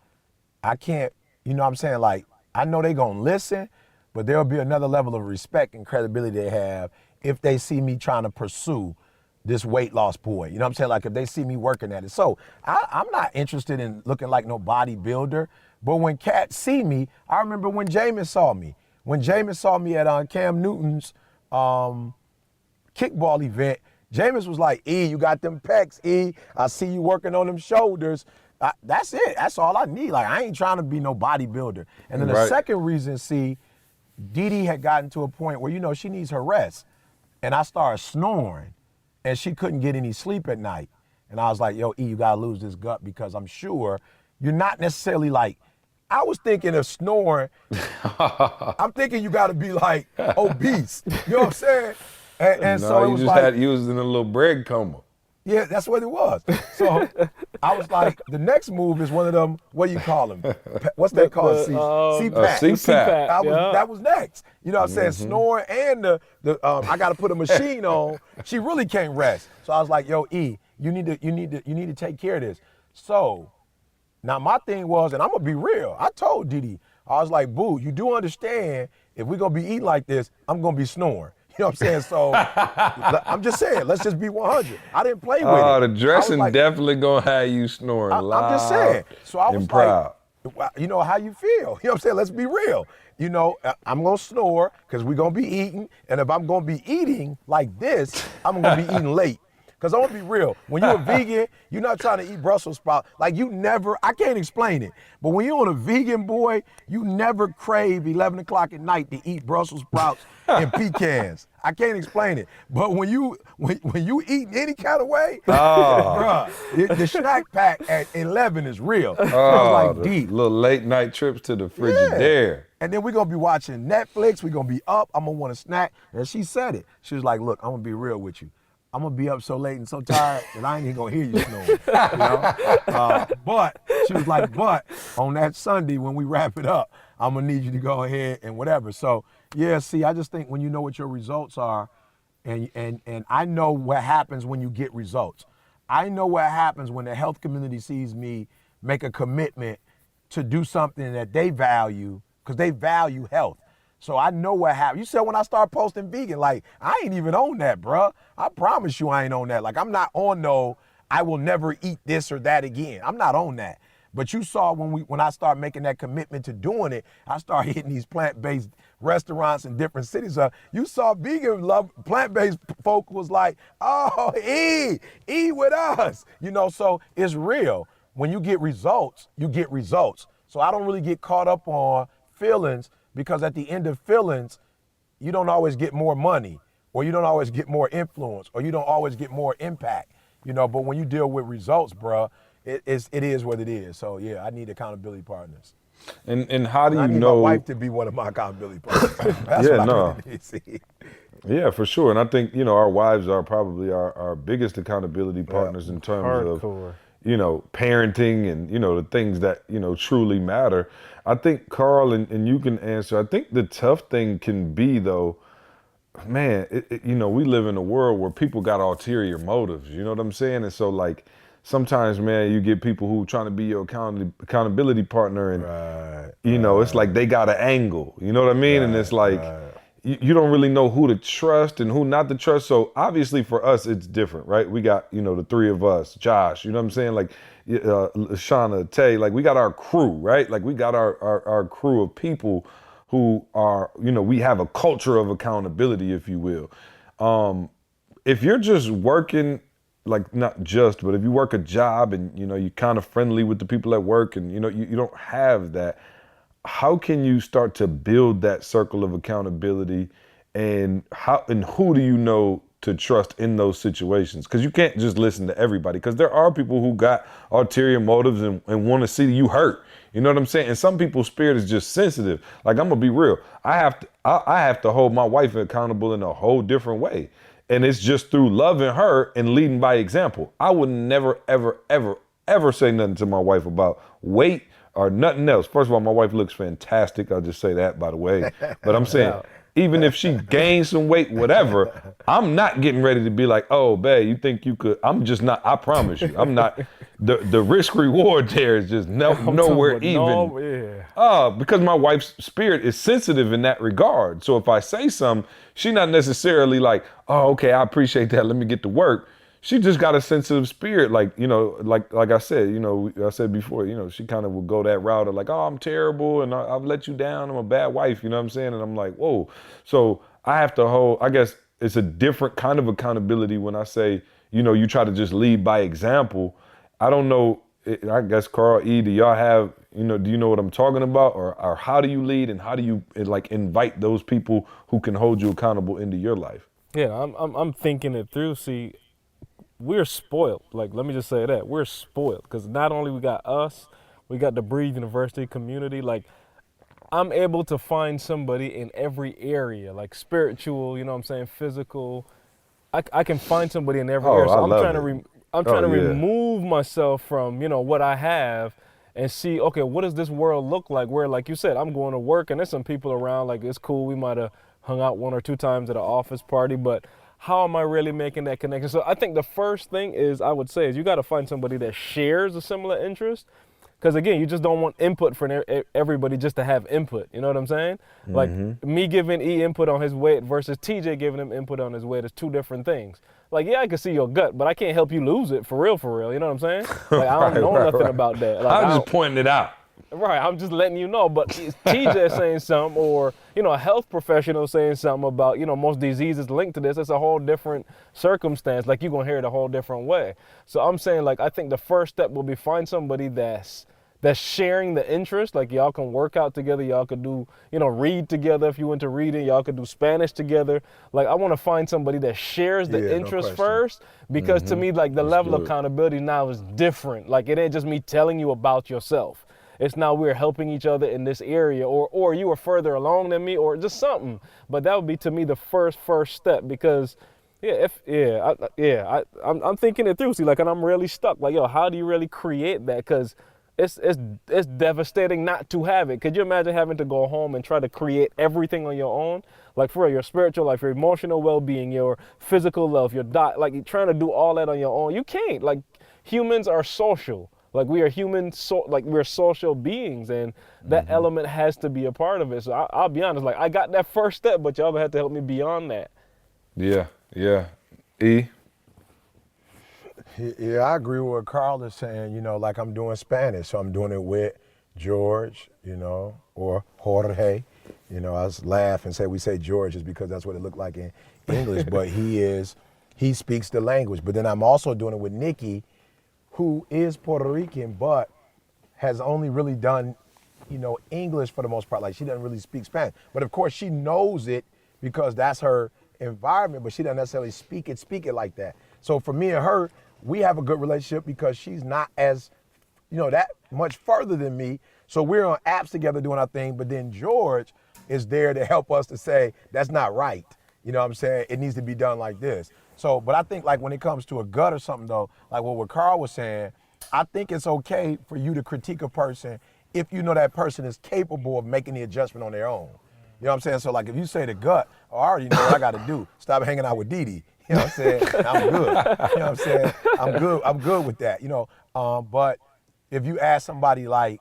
I can't, what I'm saying? Like, I know they gonna listen, but there'll be another level of respect and credibility they have if they see me trying to pursue this weight loss boy. You know what I'm saying? Like if they see me working at it. So I'm not interested in looking like no bodybuilder, but when cats see me, I remember when Jameis saw me. When Jameis saw me at Cam Newton's kickball event, Jameis was like, E, you got them pecs, E. I see you working on them shoulders. That's it. That's all I need. Like, I ain't trying to be no bodybuilder. And then the second reason, Didi had gotten to a point where, she needs her rest. And I started snoring, and she couldn't get any sleep at night. And I was like, yo, E, you got to lose this gut, because I'm sure you're not necessarily like, I was thinking of snoring. I'm thinking you got to be like obese. You know what I'm saying? And no, so it was like, you was in a little bread coma. Yeah, that's what it was. So I was like, the next move is one of them, what do you call them? What's that called? CPAP. CPAP. That was next. You know what I'm saying? Snoring and I got to put a machine on. She really can't rest. So I was like, yo, E, you need to take care of this. So now my thing was, and I'm gonna be real, I told Didi, I was like, boo, you do understand if we're gonna be eating like this, I'm gonna be snoring. You know what I'm saying? So I'm just saying, let's just be 100. I didn't play with it. Oh, the dressing definitely gonna have you snoring loud. I'm just saying. So I was proud. Like, how you feel? You know what I'm saying? Let's be real. I'm gonna snore because we're gonna be eating, and if I'm gonna be eating like this, I'm gonna be eating late. Because I want to be real. When you're a vegan, you're not trying to eat Brussels sprouts. Like I can't explain it. But when you're on a vegan, boy, you never crave 11 o'clock at night to eat Brussels sprouts and pecans. I can't explain it. But when you eat any kind of way, bruh, the snack pack at 11 is real. Like deep. Little late night trips to the Frigidaire. Yeah. And then we're going to be watching Netflix. We're going to be up. I'm going to want a snack. And she said it. She was like, look, I'm going to be real with you. I'm gonna be up so late and so tired that I ain't even gonna hear you snoring. But she was like, but on that Sunday when we wrap it up, I'm gonna need you to go ahead and whatever. So yeah, I just think when you know what your results are, and I know what happens when you get results. I know what happens when the health community sees me make a commitment to do something that they value, because they value health. So I know what happened. You said when I start posting vegan, like, I ain't even on that, bruh. I promise you I ain't on that. Like, I'm not on I will never eat this or that again. I'm not on that. But you saw when I started making that commitment to doing it, I started hitting these plant-based restaurants in different cities. You saw plant-based folk was like, oh, eat with us. So it's real. When you get results, you get results. So I don't really get caught up on feelings, because at the end of feelings, you don't always get more money, or you don't always get more influence, or you don't always get more impact, but when you deal with results, bruh, it is what it is. So yeah, I need accountability partners. And how do I you need know? my wife to be one of my accountability partners. That's Yeah, what I no. really need to see. Yeah, for sure. And I think, our wives are probably our biggest accountability partners in terms of, Hardcore. parenting and, the things that, truly matter. I think, Carl, and you can answer, I think the tough thing can be, though, man, we live in a world where people got ulterior motives, you know what I'm saying? And so, like, sometimes, man, you get people who trying to be your accountability partner and, it's like they got an angle, you know what I mean? And it's like, you don't really know who to trust and who not to trust. So obviously for us, it's different, right? We got, the three of us, Josh, you know what I'm saying? Like, Shauna, Tay, like we got our crew, right? Like we got our crew of people who are, we have a culture of accountability, if you will. If you're just working, like not just, but if you work a job and, you're kind of friendly with the people at work and, you don't have that, how can you start to build that circle of accountability and who do you know to trust in those situations? Because you can't just listen to everybody, because there are people who got ulterior motives and want to see you hurt. You know what I'm saying? And some people's spirit is just sensitive. Like, I'm gonna be real. I have to hold my wife accountable in a whole different way. And it's just through loving her and leading by example. I would never, ever, ever, ever say nothing to my wife about weight or nothing else. First of all, my wife looks fantastic. I'll just say that, by the way. But I'm saying, even if she gains some weight, whatever, I'm not getting ready to be like, oh, babe, you think you could? I'm just not. I promise you, I'm not. The risk reward there is just nowhere even. Because my wife's spirit is sensitive in that regard. So if I say something, she's not necessarily like, oh, okay, I appreciate that. Let me get to work. She just got a sensitive spirit, like, like I said, I said before, she kind of would go that route of like, oh, I'm terrible and I've let you down. I'm a bad wife, you know what I'm saying? And I'm like, whoa. So I have to hold, I guess it's a different kind of accountability when I say, you try to just lead by example. I don't know, I guess, Carl, E, do y'all have, do you know what I'm talking about? Or how do you lead and how do you like invite those people who can hold you accountable into your life? Yeah, I'm thinking it through. See, we're spoiled. Like, let me just say that we're spoiled because not only we got us, we got the Breathe University community. Like, I'm able to find somebody in every area, like spiritual, what I'm saying, physical. I can find somebody in every area. So I'm trying to remove myself from, what I have and see, okay, what does this world look like? Where, like you said, I'm going to work and there's some people around, like, it's cool. We might have hung out 1 or 2 times at an office party, but how am I really making that connection? So I think the first thing is, I would say, is you got to find somebody that shares a similar interest. Because again, you just don't want input from everybody just to have input. You know what I'm saying? Mm-hmm. Like me giving E input on his weight versus TJ giving him input on his weight is 2 different things. Like, yeah, I can see your gut, but I can't help you lose it for real. You know what I'm saying? Like, I don't know nothing about that. Like, I'm just pointing it out. Right, I'm just letting you know. But TJ saying something, or a health professional saying something about most diseases linked to this, it's a whole different circumstance. Like, you're gonna hear it a whole different way. So I'm saying, like, I think the first step will be find somebody that's sharing the interest. Like, y'all can work out together, y'all could do read together if you went to reading, y'all could do Spanish together. Like, I want to find somebody that shares the interest first, because to me, like, the level of accountability now is different. Like, it ain't just me telling you about yourself. It's now we're helping each other in this area, or you are further along than me, or just something. But that would be, to me, the first step, because I'm thinking it through. See, like, and I'm really stuck. Like, yo, how do you really create that? Because it's devastating not to have it. Could you imagine having to go home and try to create everything on your own? Like, for real, your spiritual life, your emotional well-being, your physical health, your diet, like, you're trying to do all that on your own. You can't. Like, humans are social. Like, we are humans, we're social beings, and that element has to be a part of it. So I'll be honest, like, I got that first step, but y'all have to help me beyond that. Yeah. E? Yeah, I agree with what Carl is saying. Like, I'm doing Spanish, so I'm doing it with George, or Jorge. I was laugh and say we say George is because that's what it looked like in English, but he speaks the language. But then I'm also doing it with Nikki, who is Puerto Rican, but has only really done, English for the most part. Like, she doesn't really speak Spanish. But of course she knows it because that's her environment, but she doesn't necessarily speak it like that. So for me and her, we have a good relationship because she's not as, that much further than me. So we're on apps together doing our thing, but then George is there to help us to say, that's not right. You know what I'm saying? It needs to be done like this. So, but I think like when it comes to a gut or something though, like what Carl was saying, I think it's okay for you to critique a person if you know that person is capable of making the adjustment on their own. You know what I'm saying? So like if you say the gut, I already know what I gotta do. Stop hanging out with Didi. You know what I'm saying? I'm good. You know what I'm saying? I'm good with that, you know. But if you ask somebody like,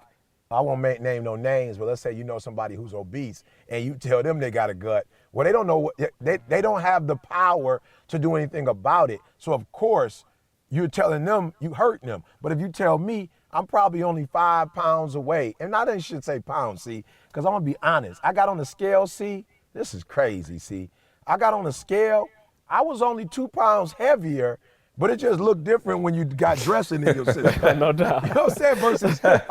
I won't name no names, but let's say you know somebody who's obese and you tell them they got a gut, well, they don't know what, they don't have the power to do anything about it. So of course, you're telling them you hurting them. But if you tell me I'm probably only 5 pounds away, and I should say pounds, see, because I'm gonna be honest. I got on the scale, see, this is crazy, see. I got on the scale, I was only 2 pounds heavier, but it just looked different when you got dressing in your system. No doubt. You know what I'm saying?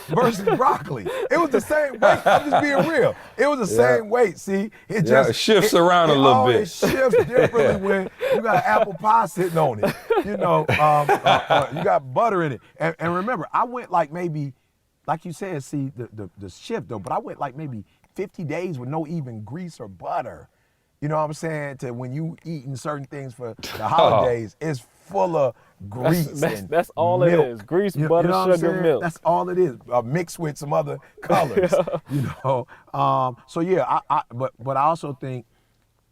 Versus broccoli. It was the same weight. I'm just being real. It was the same weight. See, it shifts around a little bit. It shifts differently when you got apple pie sitting on it. You know, you got butter in it. And remember, I went like maybe, like you said, see the shift though. But I went like maybe 50 days with no even grease or butter. You know what I'm saying? To when you eating certain things for the holidays, it's full of grease. That's all milk. It is. Grease, butter, sugar, milk. That's all it is. Mixed with some other colors. You know. So yeah, but I also think,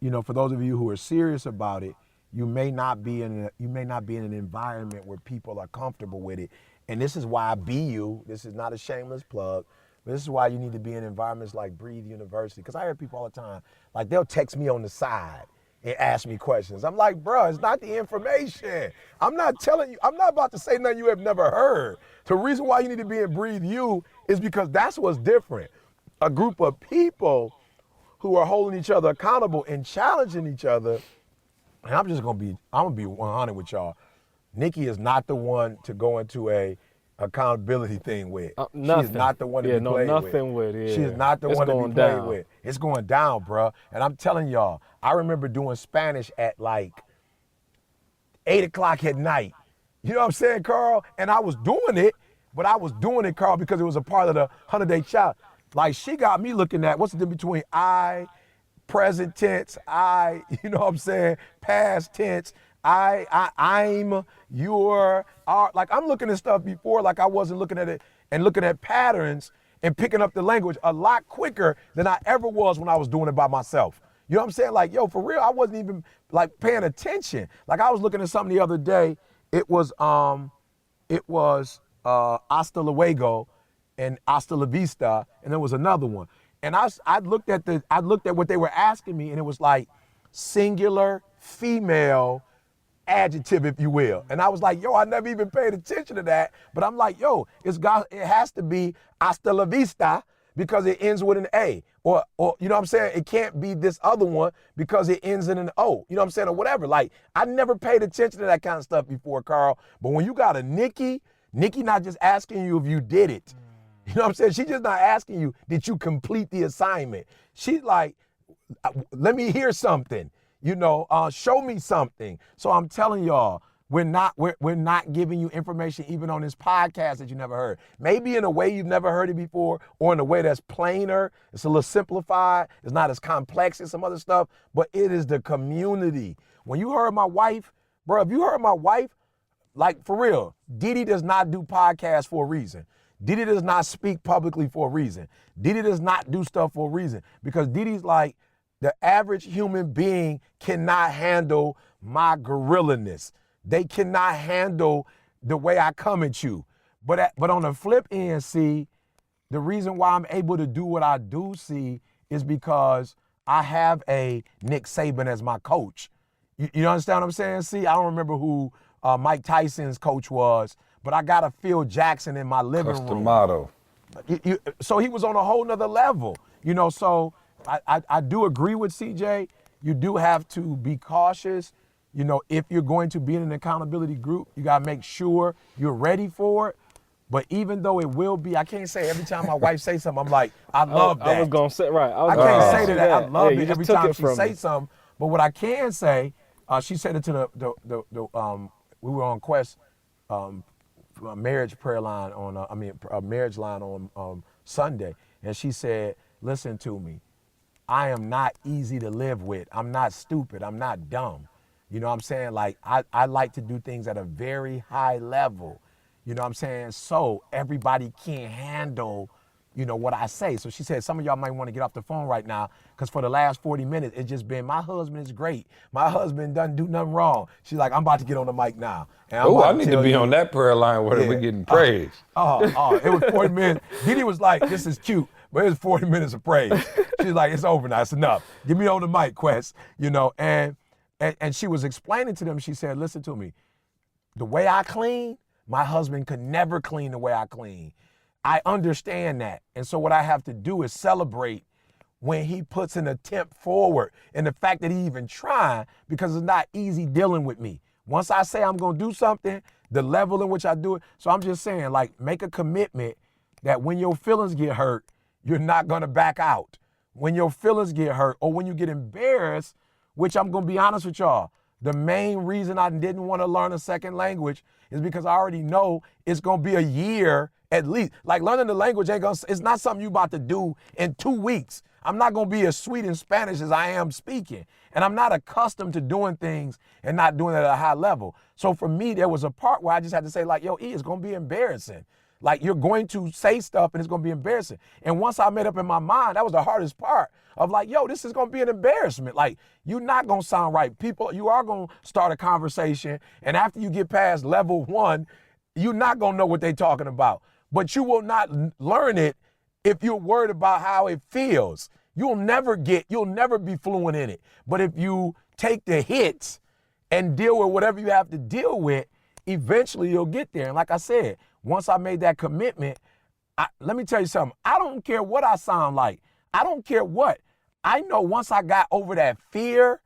you know, for those of you who are serious about it, you may not be in an environment where people are comfortable with it. And this is why BU, this is not a shameless plug, but this is why you need to be in environments like Breathe University. Because I hear people all the time, like they'll text me on the side and ask me questions. I'm like, bro, it's not the information. I'm not telling you, I'm not about to say nothing you have never heard. The reason why you need to be in Breathe U is because that's what's different. A group of people who are holding each other accountable and challenging each other. And I'm gonna be 100 with y'all. Nikki is not the one to go into a accountability thing with. She is not the one to be played with. Yeah. She is not the one to be played with. It's going down, bro. And I'm telling y'all, I remember doing Spanish at like 8 o'clock at night. You know what I'm saying, Carl? And I was doing it, but I was doing it, Carl, because it was a part of the 100-day challenge. Like she got me looking at what's the difference between I, present tense, I, you know what I'm saying, past tense, I'm, you're, are. Like I'm looking at stuff before, like I wasn't looking at it and looking at patterns and picking up the language a lot quicker than I ever was when I was doing it by myself. You know what I'm saying? Like, yo, for real, I wasn't even like paying attention. Like I was looking at something the other day. It was hasta luego and hasta la vista, and there was another one. And I looked at what they were asking me, and it was like singular, female, adjective, if you will. And I was like, yo, I never even paid attention to that. But I'm like, yo, it has to be hasta la vista because it ends with an A. Or you know what I'm saying? It can't be this other one because it ends in an O. You know what I'm saying? Or whatever. Like, I never paid attention to that kind of stuff before, Carl. But when you got a Nikki not just asking you if you did it. You know what I'm saying? She's just not asking you, did you complete the assignment? She's like, let me hear something. You know, show me something. So I'm telling y'all, we're not giving you information even on this podcast that you never heard. Maybe in a way you've never heard it before, or in a way that's plainer. It's a little simplified. It's not as complex as some other stuff, but it is the community. When you heard my wife, bro, if you heard my wife, like for real, Didi does not do podcasts for a reason. Didi does not speak publicly for a reason. Didi does not do stuff for a reason, because Didi's like, the average human being cannot handle my gorillaness. They cannot handle the way I come at you. But on the flip end, see, the reason why I'm able to do what I do, see, is because I have a Nick Saban as my coach. You understand what I'm saying? See, I don't remember who Mike Tyson's coach was, but I got a Phil Jackson in my living room. Customato. So he was on a whole nother level, you know, so I do agree with CJ. You do have to be cautious. You know, if you're going to be in an accountability group, you got to make sure you're ready for it. But even though it will be, I can't say every time my wife says something, I'm like, I love that. I was going to say, right. I can't say that. I love it every time she says something. But what I can say, she said it to we were on Quest a marriage prayer line on, a marriage line on Sunday, and she said, "Listen to me. I am not easy to live with. I'm not stupid. I'm not dumb. You know what I'm saying? Like, I like to do things at a very high level. You know what I'm saying? So everybody can't handle, what I say." So she said, some of y'all might want to get off the phone right now, because for the last 40 minutes, it's just been, my husband is great. My husband doesn't do nothing wrong. She's like, I'm about to get on the mic now. Oh, I need to be on that prayer line where we're getting praise. It was 40 minutes. Didi was like, this is cute, but it was 40 minutes of praise. She's like, it's over now, it's enough. Get me on the mic, Quest, and she was explaining to them, she said, listen to me, the way I clean, my husband could never clean the way I clean. I understand that. And so what I have to do is celebrate when he puts an attempt forward, and the fact that he even trying, because it's not easy dealing with me. Once I say I'm gonna do something, the level in which I do it. So I'm just saying, like, make a commitment that when your feelings get hurt, you're not gonna back out. When your feelings get hurt, or when you get embarrassed, which I'm gonna be honest with y'all, the main reason I didn't want to learn a second language is because I already know it's gonna be a year at least. Like, learning the language it's not something you about to do in 2 weeks. I'm not gonna be as sweet in Spanish as I am speaking. And I'm not accustomed to doing things and not doing it at a high level. So for me, there was a part where I just had to say, like, yo, it's gonna be embarrassing. Like, you're going to say stuff and it's gonna be embarrassing. And once I made up in my mind, that was the hardest part of, like, yo, this is gonna be an embarrassment. Like, you're not gonna sound right. You are gonna start a conversation, and after you get past level 1, you're not gonna know what they're talking about. But you will not learn it if you're worried about how it feels. You'll never be fluent in it. But if you take the hits and deal with whatever you have to deal with, eventually you'll get there. And like I said, once I made that commitment, let me tell you something. I don't care what I sound like. I don't care what. I know once I got over that fear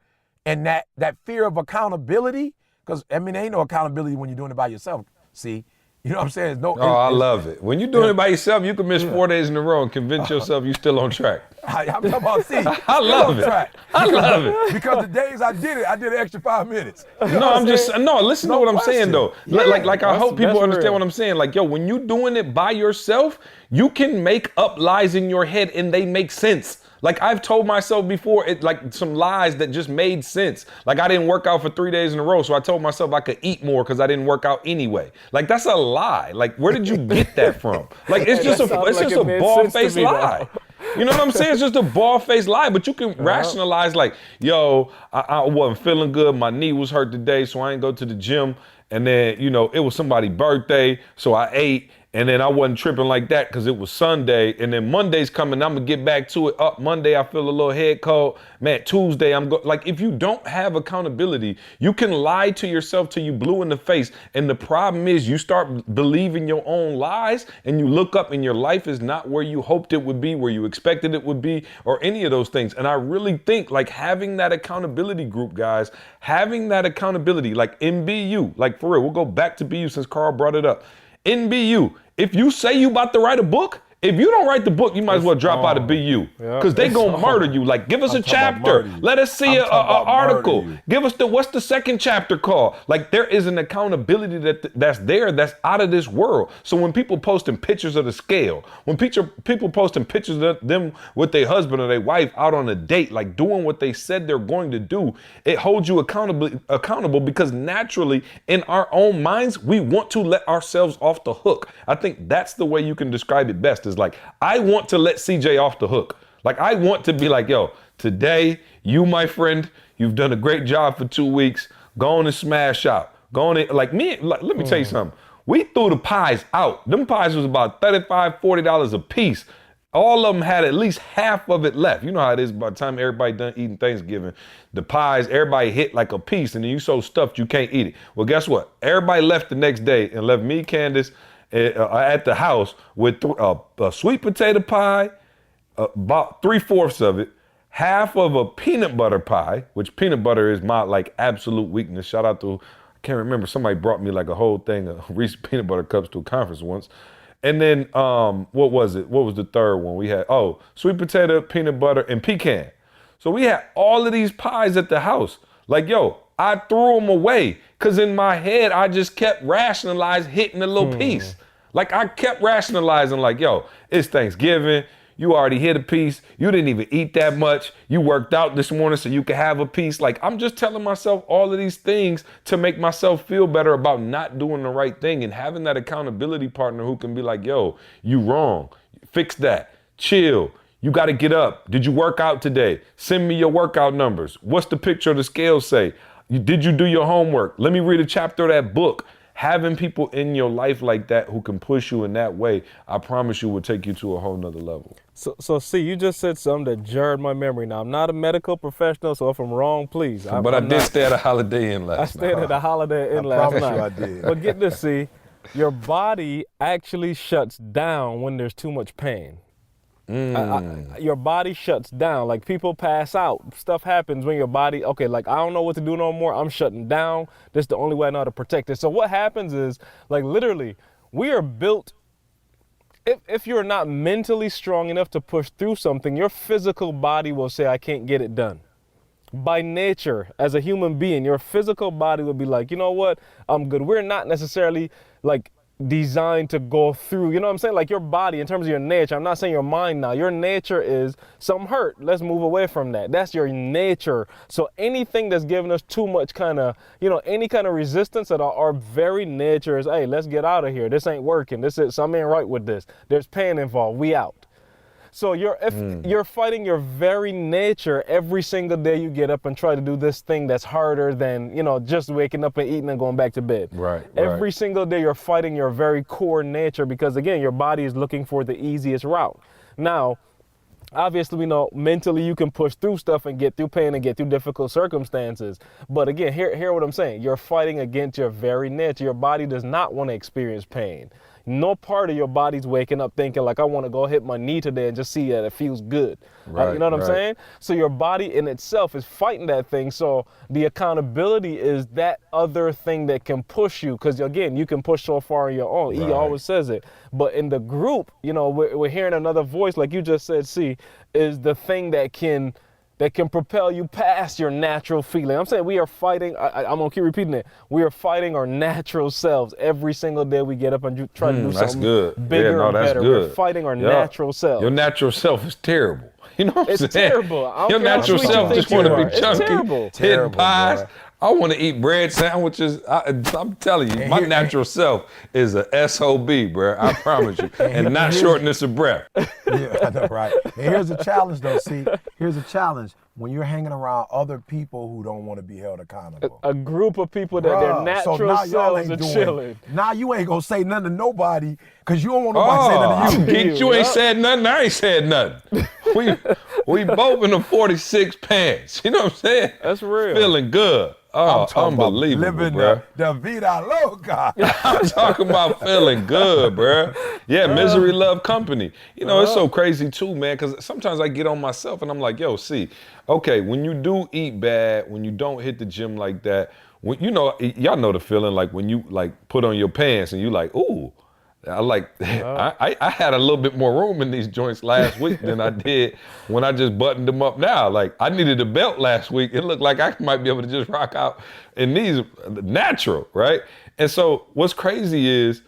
and that fear of accountability, because, there ain't no accountability when you're doing it by yourself, see? You know what I'm saying? I love it. When you're doing it by yourself, you can miss 4 days in a row and convince yourself you're still on track. I'm talking about, see, I love it. I love it. Because the days I did an extra 5 minutes. Listen to what I'm saying, though. Yeah. Like I hope people understand what I'm saying. Like, yo, when you're doing it by yourself, you can make up lies in your head and they make sense. Like, I've told myself before, like some lies that just made sense. Like, I didn't work out for 3 days in a row, so I told myself I could eat more because I didn't work out anyway. Like, that's a lie. Like, where did you get that from? Like, it's just a bald-faced lie. You know what I'm saying? It's just a bald-faced lie, but you can rationalize, like, yo, I wasn't feeling good. My knee was hurt today, so I ain't go to the gym. And then, it was somebody's birthday, so I ate. And then I wasn't tripping like that because it was Sunday. And then Monday's coming, I'm going to get back to it. Up Monday, I feel a little head cold. Man, Tuesday, like, if you don't have accountability, you can lie to yourself till you blue in the face. And the problem is you start believing your own lies and you look up and your life is not where you hoped it would be, where you expected it would be, or any of those things. And I really think, like, having that accountability group, guys, having that accountability, like in BU, like, for real, we'll go back to BU since Carl brought it up. In BU, if you say you about to write a book, if you don't write the book, you might as well drop out of BU because they gonna murder you. Like, give us a chapter. Let us see an article. Give us what's the second chapter called? Like, there is an accountability that's there that's out of this world. So when people posting pictures of the scale, when people posting pictures of them with their husband or their wife out on a date, like doing what they said they're going to do, it holds you accountable because naturally in our own minds, we want to let ourselves off the hook. I think that's the way you can describe it best. Is like, I want to let CJ off the hook. Like, I want to be like, yo, today, you, my friend, you've done a great job for 2 weeks. Go on and smash out. Go on and, like, let me tell you something. We threw the pies out. Them pies was about $35, $40 a piece. All of them had at least half of it left. You know how it is by the time everybody done eating Thanksgiving. The pies, everybody hit like a piece, and then you so stuffed you can't eat it. Well, guess what? Everybody left the next day and left me, Candace, at the house with a sweet potato pie, about 3/4 of it, half of a peanut butter pie, which peanut butter is my like absolute weakness. Shout out to, I can't remember, somebody brought me like a whole thing of Reese's peanut butter cups to a conference once. And then what was it? What was the third one? We had sweet potato, peanut butter, and pecan. So we had all of these pies at the house. Like, yo, I threw them away Because in my head, I just kept rationalizing hitting a little piece. Like I kept rationalizing like, yo, it's Thanksgiving. You already hit a piece. You didn't even eat that much. You worked out this morning so you could have a piece. Like I'm just telling myself all of these things to make myself feel better about not doing the right thing and having that accountability partner who can be like, yo, you wrong. Fix that. Chill. You got to get up. Did you work out today? Send me your workout numbers. What's the picture of the scale say? Did you do your homework? Let me read a chapter of that book. Having people in your life like that who can push you in that way, I promise you will take you to a whole nother level. So see, you just said something that jarred my memory. Now, I'm not a medical professional, so if I'm wrong, please. But I did stay at a Holiday Inn last night. I stayed at a Holiday Inn last night. I did. But get this, see, your body actually shuts down when there's too much pain. Your body shuts down. Like people pass out. Stuff happens when your body, okay, like I don't know what to do no more. I'm shutting down. This is the only way I know how to protect it. So what happens is, like literally, we are built, if you're not mentally strong enough to push through something, your physical body will say, I can't get it done. By nature, as a human being, your physical body will be like, you know what, I'm good. We're not necessarily like designed to go through, you know what I'm saying? Like your body, in terms of your nature, I'm not saying your mind now, your nature is some hurt. Let's move away from that. That's your nature. So anything that's giving us too much kind of, you know, any kind of resistance at our very nature is, hey, let's get out of here. This ain't working. Something ain't right with this. There's pain involved. We out. So you're fighting your very nature every single day you get up and try to do this thing that's harder than, you know, just waking up and eating and going back to bed. Right. Every single day you're fighting your very core nature because, again, your body is looking for the easiest route. Now, obviously, we know mentally you can push through stuff and get through pain and get through difficult circumstances. But again, hear what I'm saying. You're fighting against your very nature. Your body does not want to experience pain. No part of your body's waking up thinking like, I want to go hit my knee today and just see that it feels good. Right, you know what I'm saying? So your body in itself is fighting that thing. So the accountability is that other thing that can push you. Because again, you can push so far on your own. Right. E always says it. But in the group, you know, we're hearing another voice, like you just said, C, is the thing that can propel you past your natural feeling. I'm saying we are fighting, I'm gonna keep repeating it, we are fighting our natural selves every single day we get up and try to do something bigger and better. Good. We're fighting our natural self. Your natural self is terrible. You know what I'm saying? It's terrible. Your natural self just want to be chunky, hitting pies. Boy. I want to eat bread sandwiches. I'm telling you, my natural self is a SOB, bro. I promise you. And not shortness of breath. Yeah, I know, right. And here's the challenge, though, see. Here's a challenge. When you're hanging around other people who don't want to be held accountable. A group of people that their natural selves are chilling. Now you ain't going to say nothing to nobody because you don't want nobody to say nothing to you. You ain't said nothing. I ain't said nothing. We both in the 46 pants. You know what I'm saying? That's real. Feeling good. Oh, unbelievable, living bro. the vida loca. I'm talking about feeling good, bro. Yeah, misery love company. You know, it's so crazy too, man, because sometimes I get on myself and I'm like, yo, see, okay, when you do eat bad, when you don't hit the gym like that, when you know, y'all know the feeling like when you like put on your pants and you like, ooh, I had a little bit more room in these joints last week than I did when I just buttoned them up now. Like I needed a belt last week. It looked like I might be able to just rock out in these natural, right? And so what's crazy is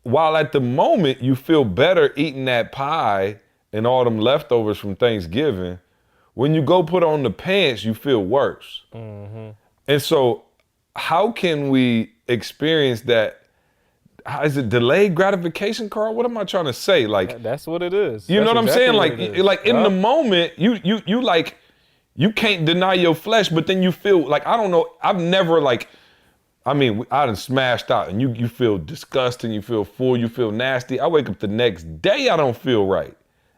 while at the moment you feel better eating that pie and all them leftovers from Thanksgiving, when you go put on the pants, you feel worse. Mm-hmm. And so how can we experience that? Is it delayed gratification, Carl? What am I trying to say? Like that's what it is. You know what I'm saying? Like in the moment, you like you can't deny your flesh, but then you feel like I don't know. I've never like. I mean, I done smashed out, and you feel disgusting, you feel full, you feel nasty. I wake up the next day, I don't feel right,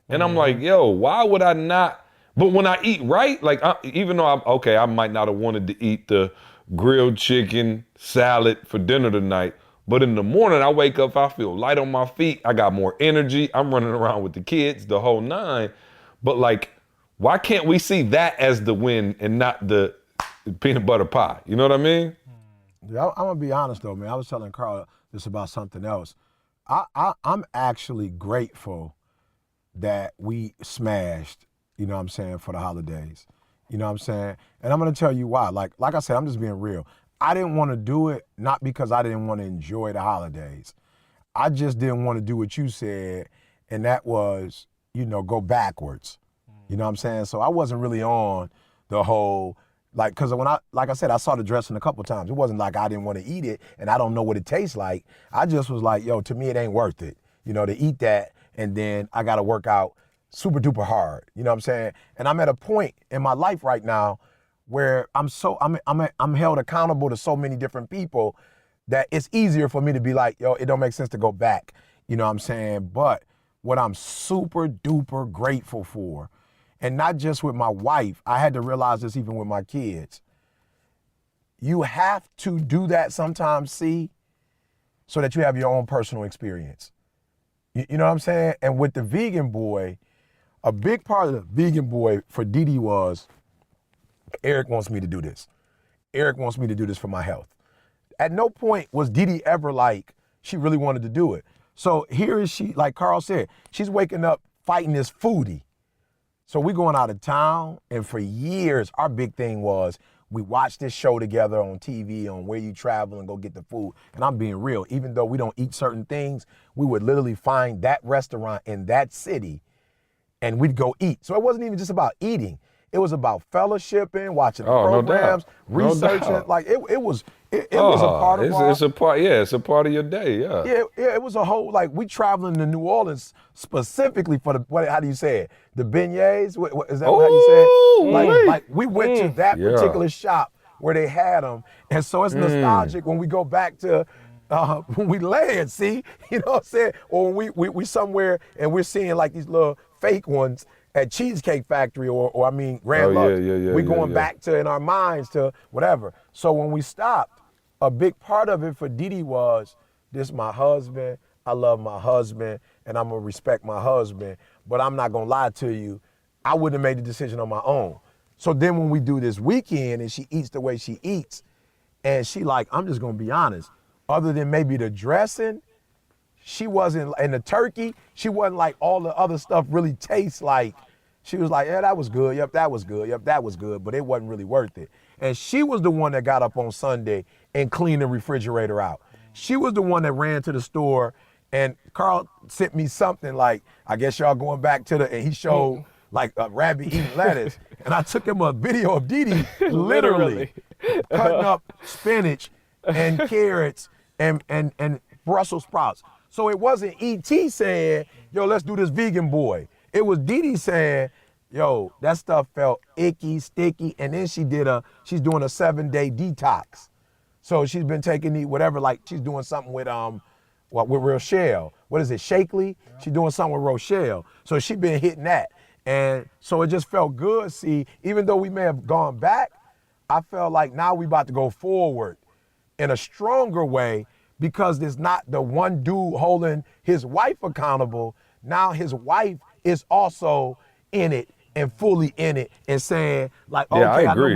and I'm like, yo, why would I not? But when I eat right, like even though I might not have wanted to eat the grilled chicken salad for dinner tonight. But in the morning, I wake up, I feel light on my feet. I got more energy. I'm running around with the kids, the whole nine. But like, why can't we see that as the win and not the peanut butter pie? You know what I mean? Yeah, I'm gonna be honest though, man. I was telling Carl this about something else. I'm actually grateful that we smashed, you know what I'm saying, for the holidays. You know what I'm saying? And I'm gonna tell you why. Like I said, I'm just being real. I didn't want to do it, not because I didn't want to enjoy the holidays. I just didn't want to do what you said, and that was, go backwards. You know what I'm saying? So I wasn't really on the whole, because like I said, I saw the dressing a couple times. It wasn't like I didn't want to eat it and I don't know what it tastes like. I just was like, yo, to me, it ain't worth it, to eat that, and then I got to work out super duper hard. You know what I'm saying? And I'm at a point in my life right now where I'm held accountable to so many different people that it's easier for me to be like, yo, it don't make sense to go back. You know what I'm saying? But what I'm super duper grateful for, and not just with my wife, I had to realize this even with my kids. You have to do that sometimes, see, so that you have your own personal experience. You know what I'm saying? And with the vegan boy, a big part of the vegan boy for Didi was, Eric wants me to do this. Eric wants me to do this for my health. At no point was Didi ever like, she really wanted to do it. So here is she, like Carl said, she's waking up fighting this foodie. So we going out of town, and for years, our big thing was we watched this show together on TV on where you travel and go get the food. And I'm being real, even though we don't eat certain things, we would literally find that restaurant in that city and we'd go eat. So it wasn't even just about eating. It was about fellowshipping, watching programs, researching. Like it was a part of it's a part. Yeah, it's a part of your day. Yeah. Yeah. It was a whole, like, we traveling to New Orleans specifically for how do you say it? The beignets. Is that how you say it? Like we went to that particular shop where they had them, and so it's nostalgic when we go back to. When we land, see, you know what I'm saying? Or when we somewhere and we're seeing like these little fake ones at Cheesecake Factory or Grand Lux. We're going back to, in our minds, to whatever. So when we stopped, a big part of it for Didi was, this my husband, I love my husband, and I'm gonna respect my husband, but I'm not gonna lie to you, I wouldn't have made the decision on my own. So then when we do this weekend and she eats the way she eats, and she like, I'm just gonna be honest, other than maybe the dressing, she wasn't, and the turkey, she wasn't like all the other stuff really tastes like. She was like, yeah, that was good. Yep, that was good. Yep, that was good. But it wasn't really worth it. And she was the one that got up on Sunday and cleaned the refrigerator out. She was the one that ran to the store, and Carl sent me something like, I guess y'all going back to and he showed like a rabbit eating lettuce. And I took him a video of Didi literally cutting up spinach and carrots and Brussels sprouts. So it wasn't E.T. saying, yo, let's do this vegan boy. It was Didi saying, yo, that stuff felt icky, sticky, and then she's doing a 7-day detox. So she's been taking whatever, like she's doing something with Rochelle. What is it, Shakely? Yeah. She's doing something with Rochelle. So she's been hitting that. And so it just felt good, see, even though we may have gone back, I felt like now we about to go forward in a stronger way, because there's not the one dude holding his wife accountable. Now his wife is also in it and fully in it and saying like, okay, I agree.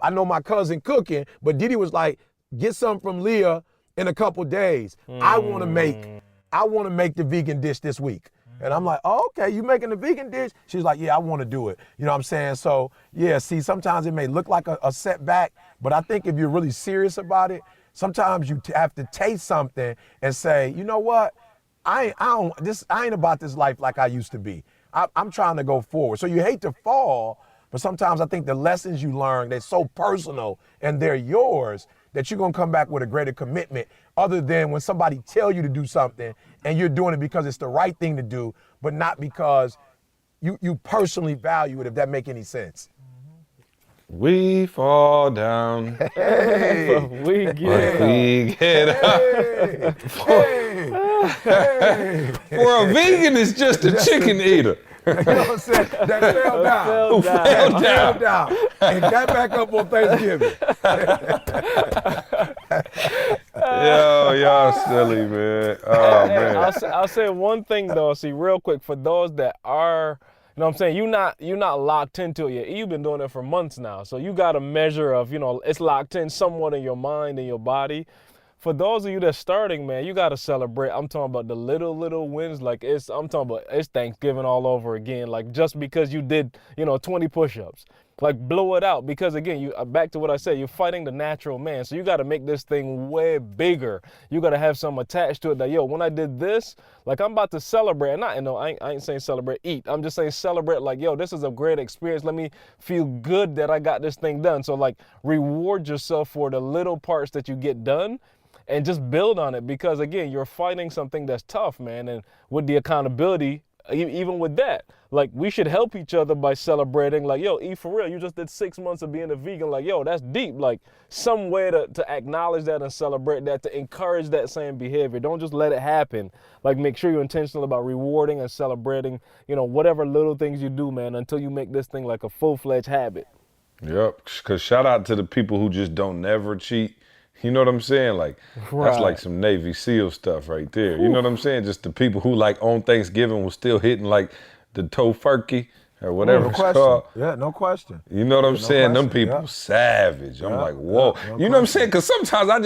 I know my cousin cooking, but Didi was like, get something from Leah in a couple days. I want to make the vegan dish this week. And I'm like, oh, okay, you making the vegan dish? She's like, yeah, I want to do it. You know what I'm saying? So yeah, see, sometimes it may look like a setback, but I think if you're really serious about it, sometimes you have to taste something and say, you know what? I ain't about this life like I used to be. I'm trying to go forward. So you hate to fall, but sometimes I think the lessons you learn, they're so personal and they're yours that you're gonna come back with a greater commitment, other than when somebody tell you to do something and you're doing it because it's the right thing to do, but not because you personally value it, if that make any sense. We fall down. Hey, we get up. Hey. For a vegan, it's just a chicken eater. You know what I'm saying? That fell down. And got back up on Thanksgiving. Yo, y'all silly, man. Oh, man. I'll say one thing, though, see, real quick, for those that are, you know what I'm saying, you're not locked into it yet. You've been doing it for months now. So you got a measure of, it's locked in somewhat in your mind and your body. For those of you that's starting, man, you got to celebrate. I'm talking about the little wins. Like I'm talking about it's Thanksgiving all over again. Like just because you did, 20 push-ups. like blow it out, because again, you back to what I said, you're fighting the natural man. So you got to make this thing way bigger. You got to have some attached to it that, yo, when I did this, like I'm about to celebrate. And I ain't saying celebrate, eat. I'm just saying celebrate, like, yo, this is a great experience. Let me feel good that I got this thing done. So like reward yourself for the little parts that you get done and just build on it, because again, you're fighting something that's tough, man. And with the accountability, even with that, like we should help each other by celebrating, like, yo, E, for real, you just did 6 months of being a vegan. Like, yo, that's deep. Like some way to acknowledge that and celebrate that, to encourage that same behavior. Don't just let it happen. Like make sure you're intentional about rewarding and celebrating, whatever little things you do, man, until you make this thing like a full-fledged habit. Yep, because shout out to the people who just don't never cheat. You know what I'm saying? Like, that's like some Navy SEAL stuff right there. You know what I'm saying? Just the people who like on Thanksgiving was still hitting like the tofurkey or whatever it's called. Yeah, no question. You know what I'm saying? Them people savage. I'm like, whoa. You know what I'm saying? Because sometimes I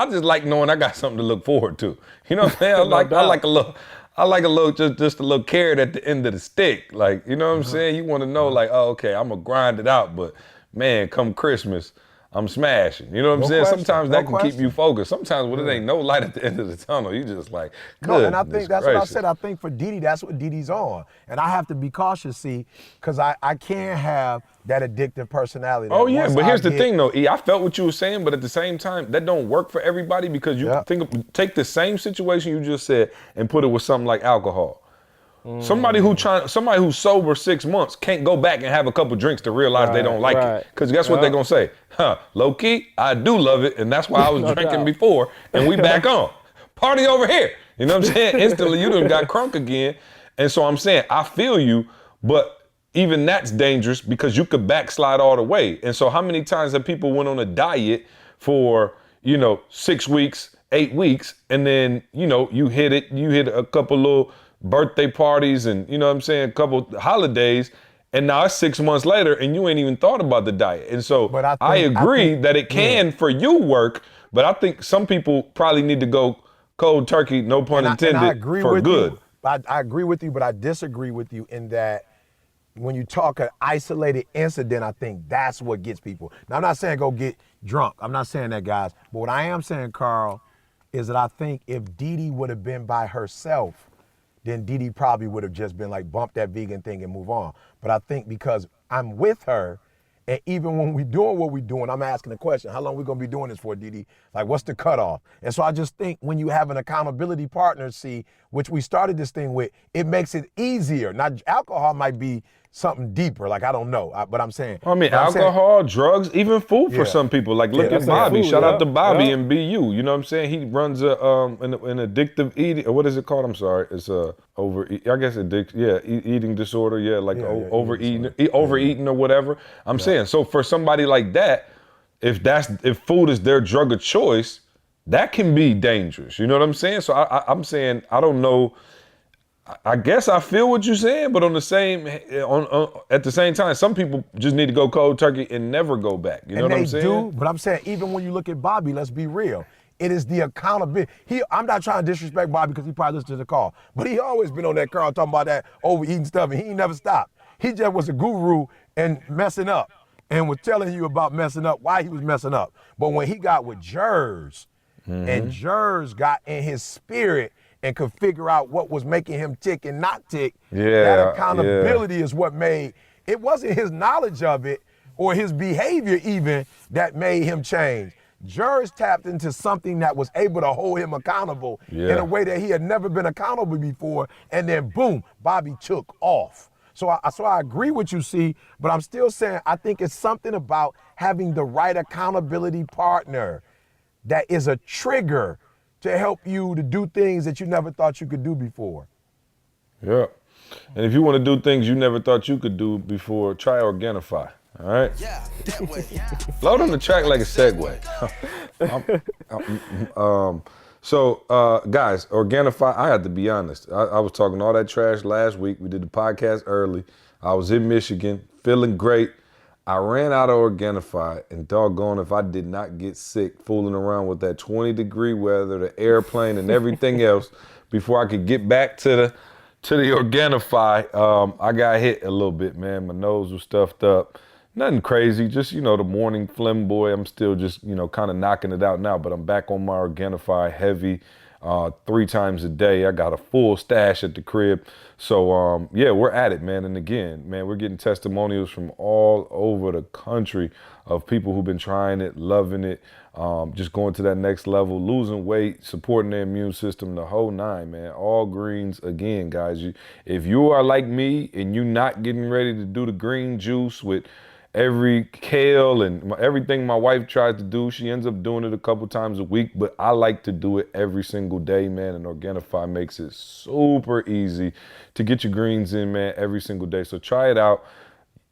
just like knowing I got something to look forward to. You know what I'm saying? I like a little, just a little carrot at the end of the stick. Like, you know what I'm saying? You want to know, like, oh, okay, I'm gonna grind it out, but man, come Christmas, I'm smashing. You know what I'm saying? Sometimes that can keep you focused. Sometimes when it ain't no light at the end of the tunnel, you just like, no, and I think that's what I said. I think for Didi, that's what Didi's on. And I have to be cautious, see, because I can't have that addictive personality. Oh, yeah, but here's the thing, though, E. I felt what you were saying, but at the same time, that don't work for everybody, because you take the same situation you just said and put it with something like alcohol. Somebody who's sober 6 months can't go back and have a couple drinks to realize they don't like it. Because guess what they're gonna say? Low key, I do love it, and that's why I was drinking before, and we back on. Party over here. You know what I'm saying? Instantly you done got crunk again. And so I'm saying, I feel you, but even that's dangerous because you could backslide all the way. And so how many times have people went on a diet for, 6 weeks, 8 weeks, and then, you hit a couple little birthday parties and, you know what I'm saying, a couple holidays, and now it's 6 months later and you ain't even thought about the diet. And so I agree that it can for you work, but I think some people probably need to go cold turkey, no pun intended, I agree for with good. You. I agree with you, but I disagree with you in that when you talk an isolated incident, I think that's what gets people. Now, I'm not saying go get drunk. I'm not saying that, guys. But what I am saying, Carl, is that I think if Didi would have been by herself, then Didi probably would have just been like, bump that vegan thing and move on. But I think because I'm with her, and even when we're doing what we're doing, I'm asking the question, how long we gonna be doing this for, Didi? Like, what's the cutoff? And so I just think when you have an accountability partner, see, which we started this thing with, it makes it easier. Now, alcohol might be something deeper, like I don't know, but I'm saying. Alcohol, drugs, even food for some people. Like look at Bobby. Shout out to Bobby and BU. You know what I'm saying? He runs an addictive eating, or what is it called? I'm sorry, it's eating disorder. Yeah, like overeating or whatever. I'm saying, so for somebody like that, if food is their drug of choice, that can be dangerous. You know what I'm saying? So I'm saying, I don't know. I guess I feel what you're saying, but at the same time, some people just need to go cold turkey and never go back. You know what I'm saying? And they do, but I'm saying even when you look at Bobby, let's be real. It is the accountability. I'm not trying to disrespect Bobby because he probably listens to the call, but he always been on that car talking about that overeating stuff, and he ain't never stopped. He just was a guru and messing up and was telling you about messing up, why he was messing up. But when he got with Jers, and Jers got in his spirit and could figure out what was making him tick and not tick, that accountability is what made, it wasn't his knowledge of it or his behavior even that made him change. Jers tapped into something that was able to hold him accountable in a way that he had never been accountable before, and then boom, Bobby took off. So I agree with you, C, but I'm still saying I think it's something about having the right accountability partner that is a trigger to help you to do things that you never thought you could do before. Yeah. And if you want to do things you never thought you could do before, try Organifi. All right? Yeah, that way. Float on the track like a Segway. Guys, Organifi, I had to be honest. I was talking all that trash last week. We did the podcast early. I was in Michigan, feeling great. I ran out of Organifi, and doggone if I did not get sick fooling around with that 20-degree weather, the airplane, and everything else before I could get back to the Organifi. I got hit a little bit, man. My nose was stuffed up. Nothing crazy, just, the morning phlegm boy. I'm still just, kind of knocking it out now, but I'm back on my Organifi heavy 3 times a day. I got a full stash at the crib. So, yeah, we're at it, man. And again, man, we're getting testimonials from all over the country of people who've been trying it, loving it, just going to that next level, losing weight, supporting their immune system, the whole nine, man. All greens, again, guys. If you are like me and you're not getting ready to do the green juice with every kale and everything my wife tries to do, she ends up doing it a couple times a week, but I like to do it every single day, man. And Organifi makes it super easy to get your greens in, man, every single day. So try it out.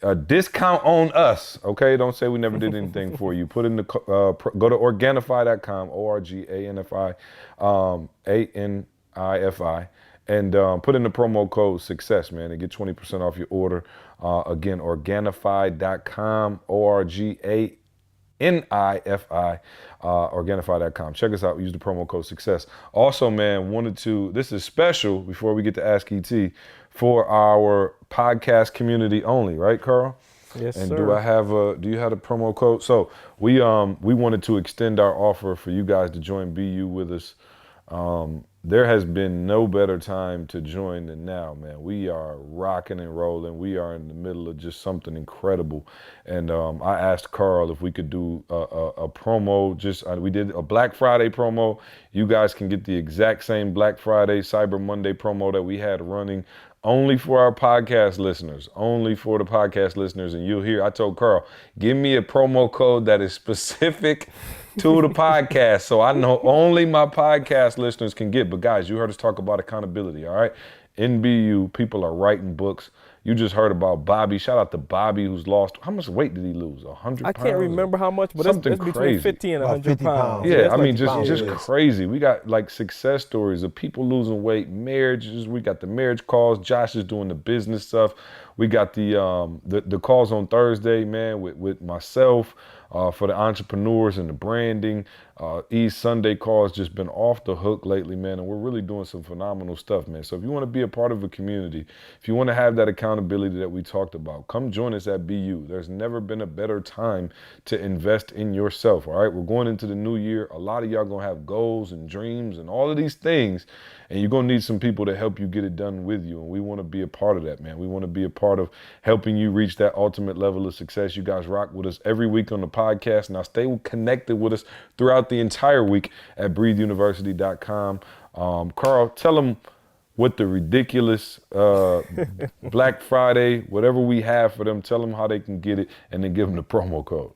A discount on us, okay? Don't say we never did anything for you. Put in the go to Organifi.com, ORGANFI, ANIFI, and put in the promo code SUCCESS, man, and get 20% off your order. Again, Organifi.com, ORGANIFI, Organifi.com. Check us out. Use the promo code SUCCESS. Also, man, this is special before we get to Ask ET for our podcast community only, right, Carl? Yes, and sir. Do you have the promo code? So we wanted to extend our offer for you guys to join BU with us. There has been no better time to join than now, man. We are rocking and rolling. We are in the middle of just something incredible. And I asked Carl if we could do a promo. We did a Black Friday promo. You guys can get the exact same Black Friday, Cyber Monday promo that we had running only for our podcast listeners, only for the podcast listeners. And you'll hear, I told Carl, give me a promo code that is specific to the podcast, so I know only my podcast listeners can get. But guys, you heard us talk about accountability, all right? In BU, people are writing books. You just heard about Bobby. Shout out to Bobby, who's lost. How much weight did he lose? 100 pounds? I can't remember how much, but it's between 50 and 100 pounds. Yeah, I mean, like just crazy. We got like success stories of people losing weight, marriages. We got the marriage calls. Josh is doing the business stuff. We got the calls on Thursday, man, with myself. For the entrepreneurs and the branding. East Sunday calls just been off the hook lately, man, and we're really doing some phenomenal stuff, man. So if you want to be a part of a community, if you want to have that accountability that we talked about, come join us at BU. There's never been a better time to invest in yourself, all right? We're going into the new year. A lot of y'all going to have goals and dreams and all of these things, and you're going to need some people to help you get it done with you, and we want to be a part of that, man. We want to be a part of helping you reach that ultimate level of success. You guys rock with us every week on the podcast. Now stay connected with us throughout the entire week at breatheuniversity.com. Carl, tell them what the ridiculous Black Friday, whatever we have for them, tell them how they can get it, and then give them the promo code.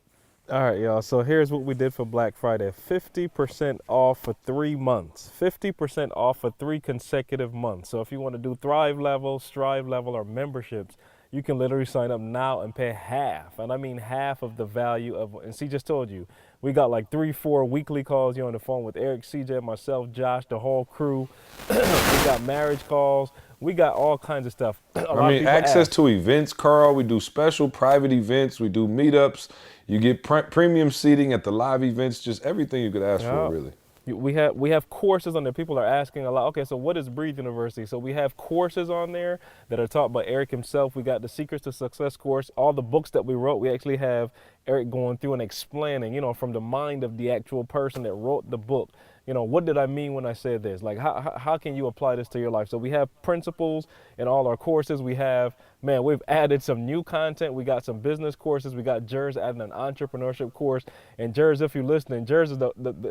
All right, y'all. So here's what we did for Black Friday. 50% off for 3 months. 50% off for 3 consecutive months. So if you want to do Thrive Level, Strive Level, or memberships, you can literally sign up now and pay half. And I mean half of the value of, and C just told you, we got like 3-4 weekly calls. You're on the phone with Eric, CJ, myself, Josh, the whole crew. We got marriage calls. We got all kinds of stuff. I mean, access to events, Carl. We do special private events. We do meetups. You get premium seating at the live events. Just everything you could ask for, really. We have courses on there. People are asking a lot. Okay, so what is Breathe University? So we have courses on there that are taught by Eric himself. We got the Secrets to Success course. All the books that we wrote, we actually have Eric going through and explaining, from the mind of the actual person that wrote the book. What did I mean when I said this? Like, how can you apply this to your life? So we have principles in all our courses. We've added some new content. We got some business courses. We got Jers adding an entrepreneurship course. And Jers, if you're listening, Jers is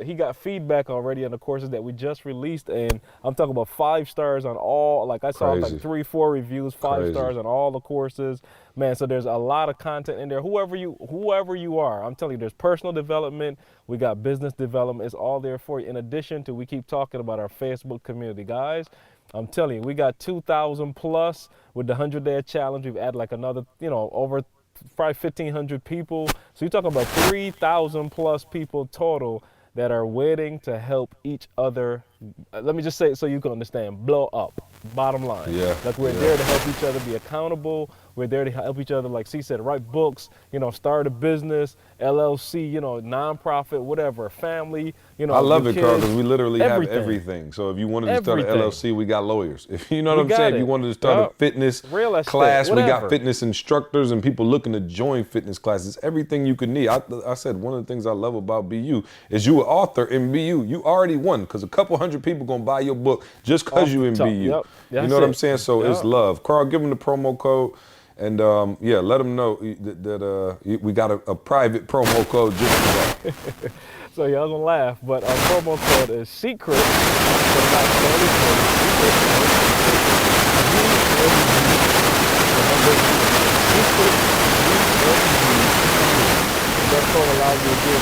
he got feedback already on the courses that we just released. And I'm talking about 5 stars on all, like I saw like 3-4 reviews, 5 stars on all the courses. Man, so there's a lot of content in there. Whoever you are, I'm telling you, there's personal development. We got business development. It's all there for you. In addition to, we keep talking about our Facebook community, guys. I'm telling you, we got 2,000 plus with the 100-day challenge. We've added like another, over probably 1,500 people. So you're talking about 3,000 plus people total that are waiting to help each other let me just say it so you can understand, blow up, bottom line. Yeah. Like we're there to help each other be accountable. We're there to help each other, like C said, write books, start a business, LLC, nonprofit, whatever, family, I love it, kids, Carl, because we literally everything. have everything. So if you wanted to start an LLC, we got lawyers. If you know what I'm got saying, if it. you wanted to start a fitness Real estate, class, we got whatever. fitness instructors and people looking to join fitness classes. Everything you could need. I said one of the things I love about BU is you an author in BU. You already won because a couple hundred people gonna buy your book just because you in BU. Yep. You know what I'm saying? So it's love. Carl, give them the promo code. And let them know that we got a private promo code just for that. So y'all gonna laugh, but our promo code is secret. So not Sandy, that code allows you to get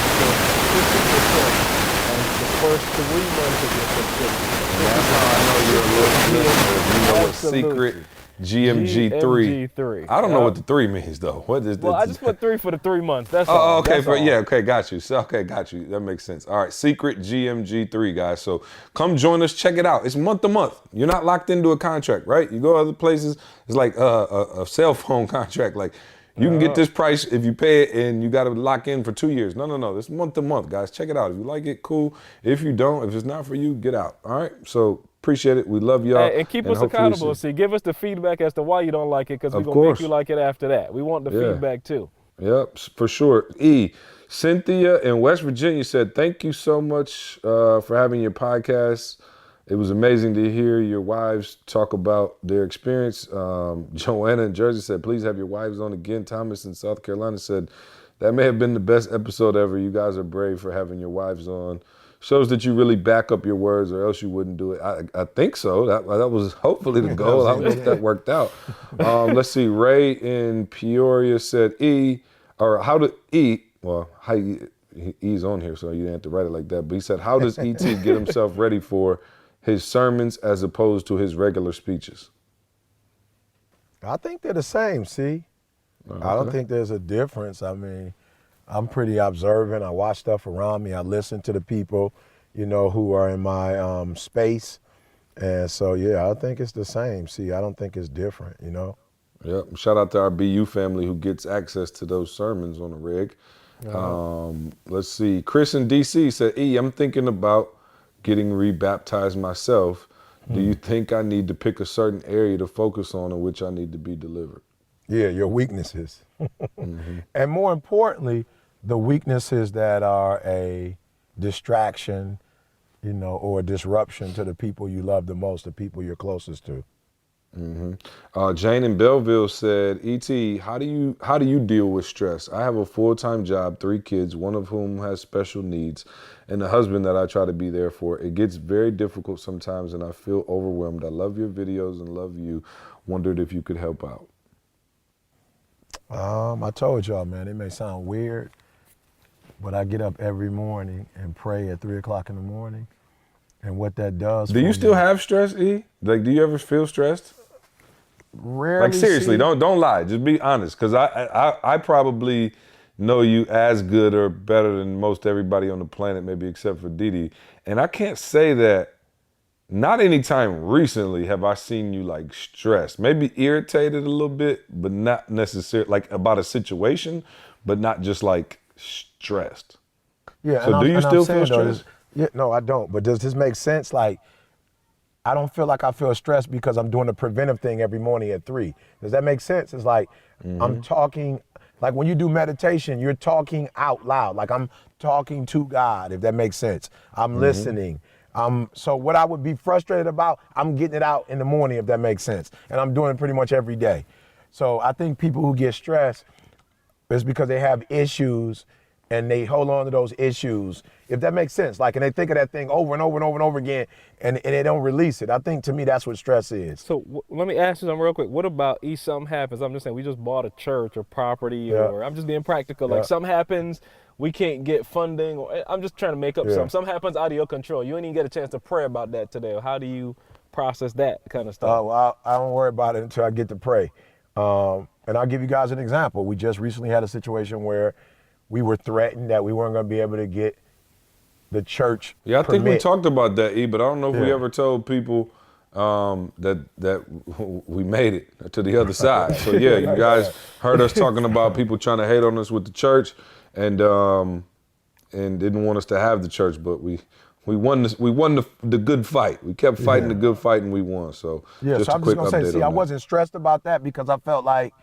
50% on the first 3 months of your subscription. That's how I know you're a real listener. You know what secret GMG3. I don't know what the 3 means though. What is Well, I just put 3 for the 3 months. That's all. Okay. That's all. Okay, got you. So, okay, got you. That makes sense. All right, secret GMG3, guys. So come join us. Check it out. It's month to month. You're not locked into a contract, right? You go other places. It's like a cell phone contract. Like you can get this price if you pay it, and you got to lock in for 2 years. No. It's month to month, guys. Check it out. If you like it, cool. If you don't, if it's not for you, get out. All right. So. Appreciate it. We love y'all. And keep us accountable. See, give us the feedback as to why you don't like it, because we're going to make you like it after that. We want the feedback too. Yep, for sure. Cynthia in West Virginia said, thank you so much for having your podcast. It was amazing to hear your wives talk about their experience. Joanna in Jersey said, please have your wives on again. Thomas in South Carolina said, that may have been the best episode ever. You guys are brave for having your wives on. Shows that you really back up your words, or else you wouldn't do it. I think so. That was hopefully the goal. I hope that worked out. Let's see. Ray in Peoria said E's on here, so you didn't have to write it like that. But he said, how does ET get himself ready for his sermons as opposed to his regular speeches? I think they're the same, see? Okay. I don't think there's a difference. I mean, I'm pretty observant. I watch stuff around me. I listen to the people, who are in my space. And so, I think it's the same. See, I don't think it's different, Yep. Shout out to our BU family who gets access to those sermons on the rig. Let's see. Chris in DC said, I'm thinking about getting rebaptized myself. Do you think I need to pick a certain area to focus on in which I need to be delivered? Yeah, your weaknesses. And more importantly, the weaknesses that are a distraction, or a disruption to the people you love the most, the people you're closest to. Jane in Belleville said, E.T., how do you deal with stress? I have a full-time job, 3 kids, one of whom has special needs, and a husband that I try to be there for. It gets very difficult sometimes, and I feel overwhelmed. I love your videos and love you. Wondered if you could help out. I told y'all, man, it may sound weird, but I get up every morning and pray at 3 o'clock in the morning. And what that does. Do you still have stress, E? Like, do you ever feel stressed? Rarely. Like, seriously, don't lie. Just be honest, because I probably know you as good or better than most everybody on the planet, maybe except for Didi. And I can't say that. Not anytime recently have I seen you like stressed. Maybe irritated a little bit, but not necessarily like about a situation, but not just like stressed. Yeah. So do you still feel stressed? Yeah, no, I don't. But does this make sense? Like, I don't feel like I feel stressed because I'm doing the preventive thing every morning at 3. Does that make sense? It's like I'm talking, like when you do meditation, you're talking out loud. Like I'm talking to God, if that makes sense. I'm listening. So what I would be frustrated about, I'm getting it out in the morning, if that makes sense. And I'm doing it pretty much every day. So I think people who get stressed is because they have issues and they hold on to those issues, if that makes sense. Like, and they think of that thing over and over and over and over again, and they don't release it. I think, to me, that's what stress is. So let me ask you something real quick. What about if something happens? I'm just saying, we just bought a church or property, or I'm just being practical. Like, something happens, we can't get funding, or I'm just trying to make up something. Something happens out of your control. You ain't even get a chance to pray about that today. How do you process that kind of stuff? Well, I don't worry about it until I get to pray. And I'll give you guys an example. We just recently had a situation where we were threatened that we weren't going to be able to get the church Yeah, I think we permit. talked about that, E, but I don't know if we Yeah. ever told people that we made it to the other side. So yeah, you guys heard us talking about people trying to hate on us with the church, and didn't want us to have the church, but we won the good fight. We kept fighting the good fight, and we won. So Yeah, just so a I'm just quick gonna say, update see, on I that. wasn't stressed about that because I felt like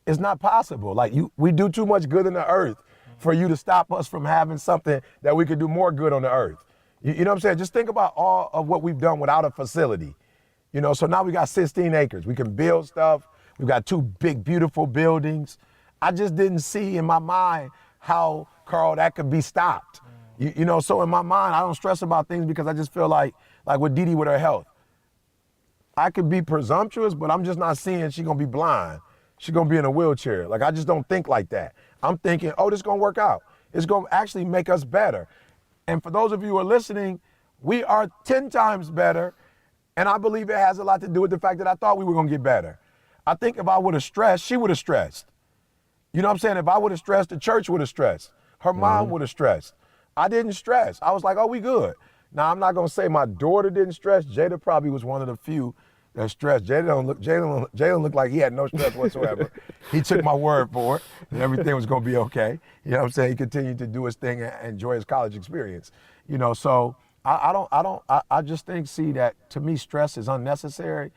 it's not possible. Like we do too much good in the earth for you to stop us from having something that we could do more good on the earth. You know what I'm saying? Just think about all of what we've done without a facility. You know, so now we got 16 acres. We can build stuff. We've got 2 big, beautiful buildings. I just didn't see in my mind how, Carl, that could be stopped. You know, so in my mind, I don't stress about things because I just feel like with Didi with her health, I could be presumptuous, but I'm just not seeing she's gonna be blind. She's gonna be in a wheelchair. Like, I just don't think like that. I'm thinking, oh, this is gonna work out. It's gonna actually make us better. And for those of you who are listening, we are 10 times better. And I believe it has a lot to do with the fact that I thought we were gonna get better. I think if I would have stressed, she would have stressed. You know what I'm saying? If I would have stressed, the church would have stressed. Her mom would have stressed. I didn't stress. I was like, oh, we good. Now, I'm not gonna say my daughter didn't stress. Jada probably was one of the few that stressed. Jalen looked like he had no stress whatsoever. He took my word for it, that everything was gonna be okay. You know what I'm saying? He continued to do his thing and enjoy his college experience. You know, so I just think, see, that to me, stress is unnecessary.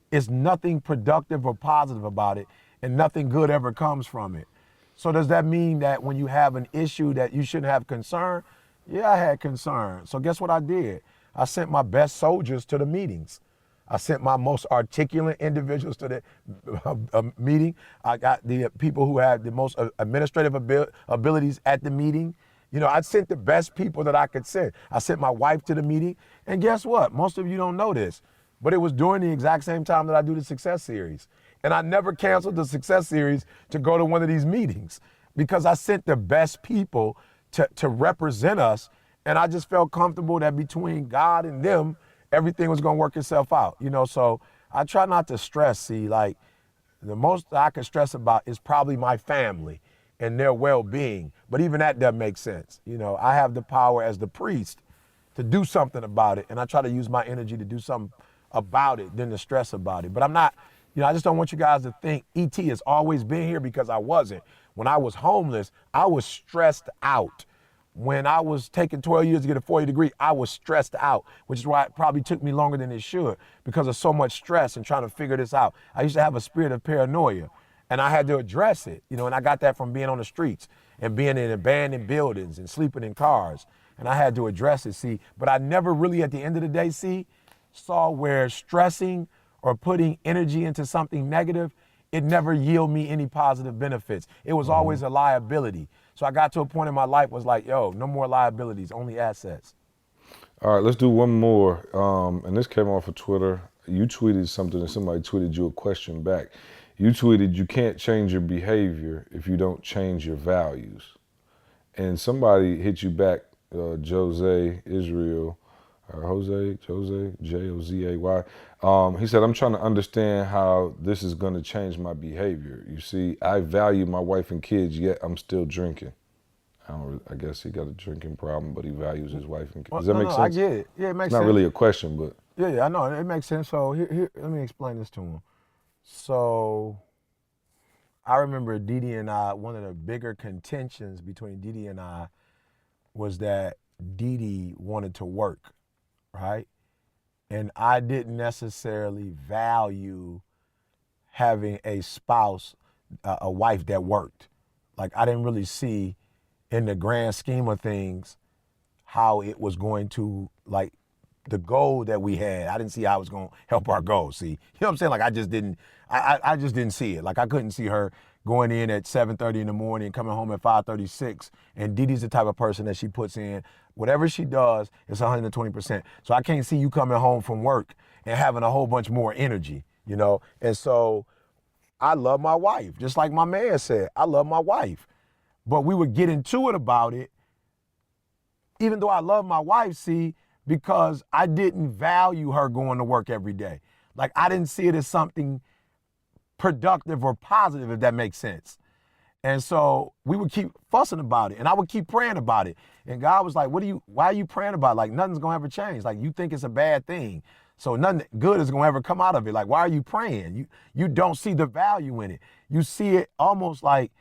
It's nothing productive or positive about it, and nothing good ever comes from it. So does that mean that when you have an issue that you shouldn't have concern? Yeah, I had concern. So guess what I did? I sent my best soldiers to the meetings. I sent my most articulate individuals to the meeting. I got the people who had the most administrative abilities at the meeting. You know, I sent the best people that I could send. I sent my wife to the meeting. And guess what? Most of you don't know this, but it was during the exact same time that I do the Success Series. And I never canceled the Success Series to go to one of these meetings because I sent the best people to represent us. And I just felt comfortable that between God and them, everything was gonna work itself out. You know, so I try not to stress, see, like the most I can stress about is probably my family and their well-being. But even that doesn't make sense. You know, I have the power as the priest to do something about it. And I try to use my energy to do something about it than to stress about it. But I'm not, you know, I just don't want you guys to think ET has always been here, because I wasn't. When I was homeless, I was stressed out. When I was taking 12 years to get a 4-year degree, I was stressed out, which is why it probably took me longer than it should, because of so much stress and trying to figure this out. I used to have a spirit of paranoia, and I had to address it, you know, and I got that from being on the streets and being in abandoned buildings and sleeping in cars, and I had to address it, see. But I never really, at the end of the day, see, saw where stressing or putting energy into something negative, it never yielded me any positive benefits. It was always a liability. So I got to a point in my life was like, yo, no more liabilities, only assets. All right, let's do one more. And this came off of Twitter. You tweeted something and somebody tweeted you a question back. You tweeted, you can't change your behavior if you don't change your values. And somebody hit you back, Jose Israel, Jose, Jozay. He said, I'm trying to understand how this is going to change my behavior. You see, I value my wife and kids, yet I'm still drinking. I guess he got a drinking problem, but he values his wife and kids. Does that make sense? I get it. Yeah, it makes sense. It's not really a question, but. Yeah, I know. It makes sense. So here, let me explain this to him. So I remember Didi and I, one of the bigger contentions between Didi and I was that Didi wanted to work, right? And I didn't necessarily value having a spouse, a wife that worked. Like, I didn't really see in the grand scheme of things how it was going to, like, the goal that we had, I didn't see how it was going to help our goal, see? You know what I'm saying? Like, I just didn't see it. Like, I couldn't see her going in at 7:30 in the morning and coming home at 5:36. And Didi's the type of person that she puts in, whatever she does, it's 120%. So I can't see you coming home from work and having a whole bunch more energy, you know? And so I love my wife, just like my man said, I love my wife. But we would get into it about it, even though I love my wife, see, because I didn't value her going to work every day. Like, I didn't see it as something productive or positive, if that makes sense. And so we would keep fussing about it, and I would keep praying about it. And God was like, why are you praying about it? Like, nothing's gonna ever change. Like, you think it's a bad thing. So nothing good is gonna ever come out of it. Like, why are you praying? You don't see the value in it. You see it almost like,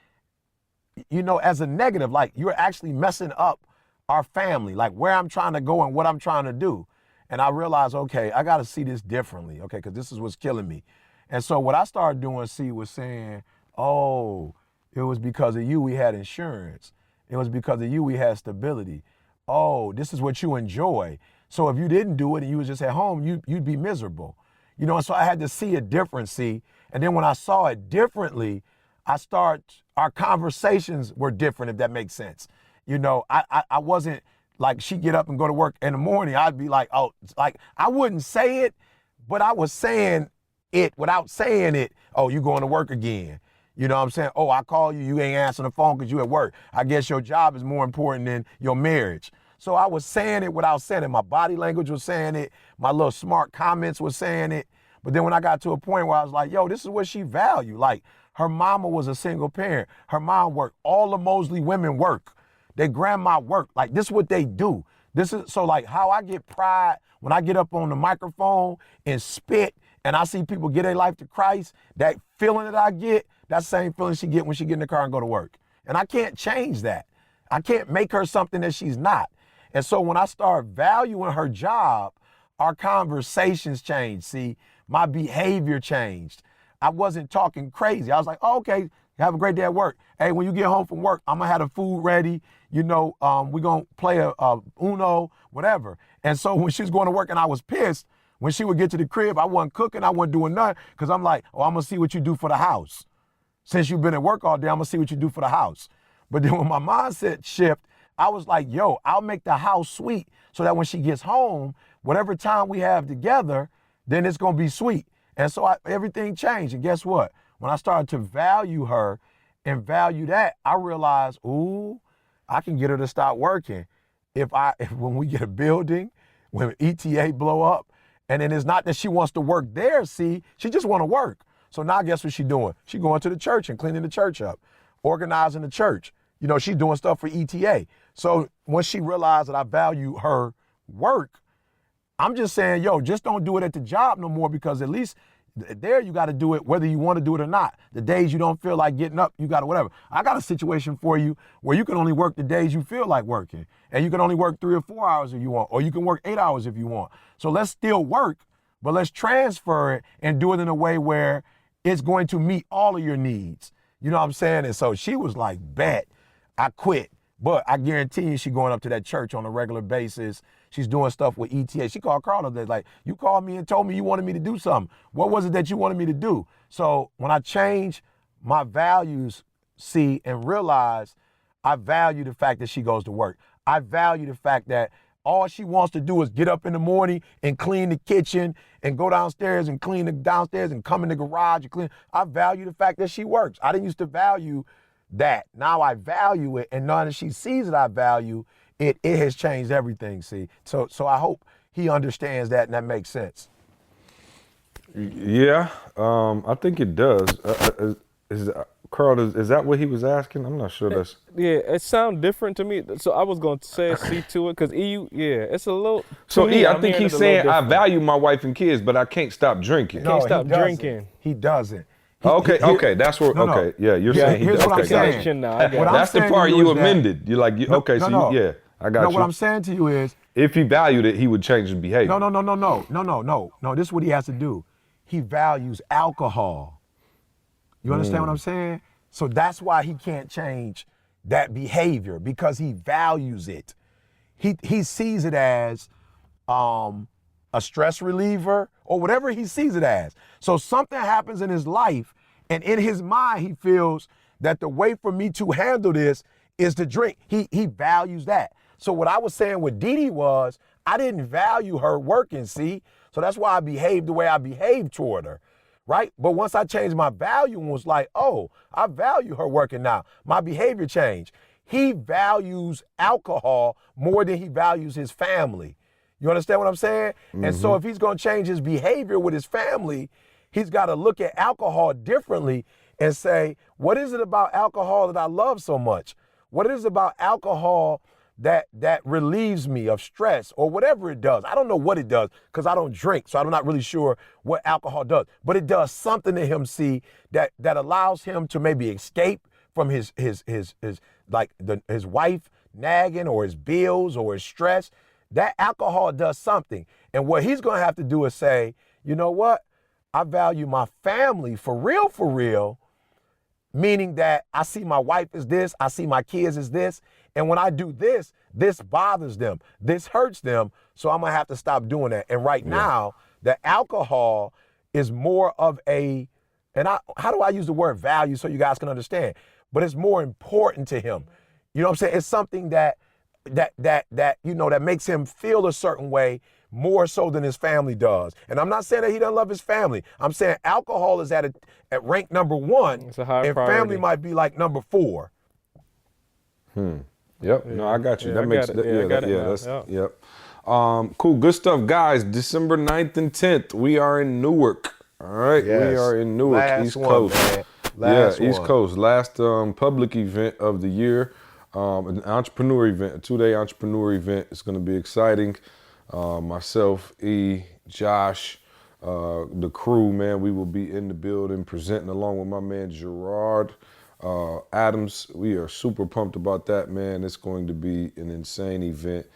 as a negative, like you're actually messing up our family, like where I'm trying to go and what I'm trying to do. And I realized, okay, I gotta see this differently, okay, because this is what's killing me. And so what I started doing, was saying, oh, it was because of you we had insurance. It was because of you we had stability. Oh, this is what you enjoy. So if you didn't do it and you was just at home, you'd be miserable. And so I had to see it different, And then when I saw it differently, our conversations were different, if that makes sense. I wasn't like, she'd get up and go to work in the morning. I'd be like, oh, like I wouldn't say it, but I was saying it without saying it. Oh, you going to work again. You know what I'm saying? Oh, I call you, you ain't answering the phone because you at work. I guess your job is more important than your marriage. So I was saying it without saying it. My body language was saying it. My little smart comments was saying it. But then when I got to a point where I was like, yo, this is what she valued. Like, her mama was a single parent. Her mom worked. All the Mosley women work. Their grandma worked. Like, this is what they do. So like how I get pride when I get up on the microphone and spit and I see people get their life to Christ, that feeling that I get, that same feeling she get when she get in the car and go to work. And I can't change that. I can't make her something that she's not. And so when I start valuing her job, our conversations changed, my behavior changed. I wasn't talking crazy. I was like, oh, okay, have a great day at work. Hey, when you get home from work, I'm gonna have the food ready. We're gonna play a Uno, whatever. And so when she was going to work and I was pissed, when she would get to the crib, I wasn't cooking, I wasn't doing nothing, because I'm like, oh, I'm gonna see what you do for the house. Since you've been at work all day, I'm gonna see what you do for the house. But then when my mindset shift, I was like, yo, I'll make the house sweet so that when she gets home, whatever time we have together, then it's gonna be sweet. And so everything changed. And guess what? When I started to value her and value that, I realized, ooh, I can get her to stop working. If when we get a building, when ETA blow up, and then it's not that she wants to work there, she just want to work. So now guess what she's doing? She going to the church and cleaning the church up, organizing the church. She's doing stuff for ETA. So when she realized that I value her work, I'm just saying, yo, just don't do it at the job no more, because at least there you got to do it whether you want to do it or not. The days you don't feel like getting up, you got to whatever. I got a situation for you where you can only work the days you feel like working, and you can only work 3 or 4 hours if you want, or you can work 8 hours if you want. So let's still work, but let's transfer it and do it in a way where it's going to meet all of your needs. You know what I'm saying? And so she was like, bet, I quit. But I guarantee you, she going up to that church on a regular basis. She's doing stuff with ETA. She called Carl up there, like, you called me and told me you wanted me to do something. What was it that you wanted me to do? So when I changed my values, and realized I value the fact that she goes to work. I value the fact that all she wants to do is get up in the morning and clean the kitchen and go downstairs and clean the downstairs and come in the garage and clean. I value the fact that she works. I didn't used to value that. Now I value it, and now that she sees that I value it, it has changed everything, So I hope he understands that and that makes sense. Yeah, I think it does. Carl, is that what he was asking? I'm not sure that's... Yeah, it sounds different to me. So I was going to say C to it, because it's a little... So I think he's saying I value my wife and kids, but I can't stop drinking. Can't stop drinking. He doesn't. Okay, that's where. No. Okay, yeah, you're saying. Here's what I'm saying. That's the part you amended. You're like, okay, so yeah, I got you. No, what I'm saying to you is, if he valued it, he would change his behavior. No. This is what he has to do. He values alcohol. You understand what I'm saying? So that's why he can't change that behavior, because he values it. He sees it as a stress reliever, or whatever he sees it as. So something happens in his life, and in his mind, he feels that the way for me to handle this is to drink. He values that. So what I was saying with Dee Dee was, I didn't value her working, So that's why I behaved the way I behaved toward her, right? But once I changed my value and was like, oh, I value her working now, my behavior changed. He values alcohol more than he values his family. You understand what I'm saying? Mm-hmm. And so if he's going to change his behavior with his family, he's got to look at alcohol differently and say, what is it about alcohol that I love so much? What is it about alcohol that relieves me of stress or whatever it does? I don't know what it does because I don't drink, so I'm not really sure what alcohol does. But it does something to him, see, that allows him to maybe escape from his wife nagging or his bills or his stress. That alcohol does something. And what he's going to have to do is say, you know what? I value my family for real, meaning that I see my wife as this, I see my kids as this, and when I do this, this bothers them, this hurts them, so I'm gonna have to stop doing that. And right now, the alcohol is more of a, how do I use the word value so you guys can understand? But it's more important to him. You know what I'm saying? It's something that makes him feel a certain way more so than his family does. And I'm not saying that he doesn't love his family. I'm saying alcohol is at rank number 1, it's a high and priority. family might be like number 4. Yep. Yeah. No, I got you. Yeah, that I makes got it. Yep. Cool. Good stuff, guys. December 9th and 10th, we are in Newark. All right. Yes. We are in Newark, Last East one, Coast. man. East Coast. Last public event of the year. An entrepreneur event, a 2-day entrepreneur event. It's going to be exciting. Myself, E, Josh, the crew, man, we will be in the building presenting along with my man Gerard Adams. We are super pumped about that, man. It's going to be an insane event.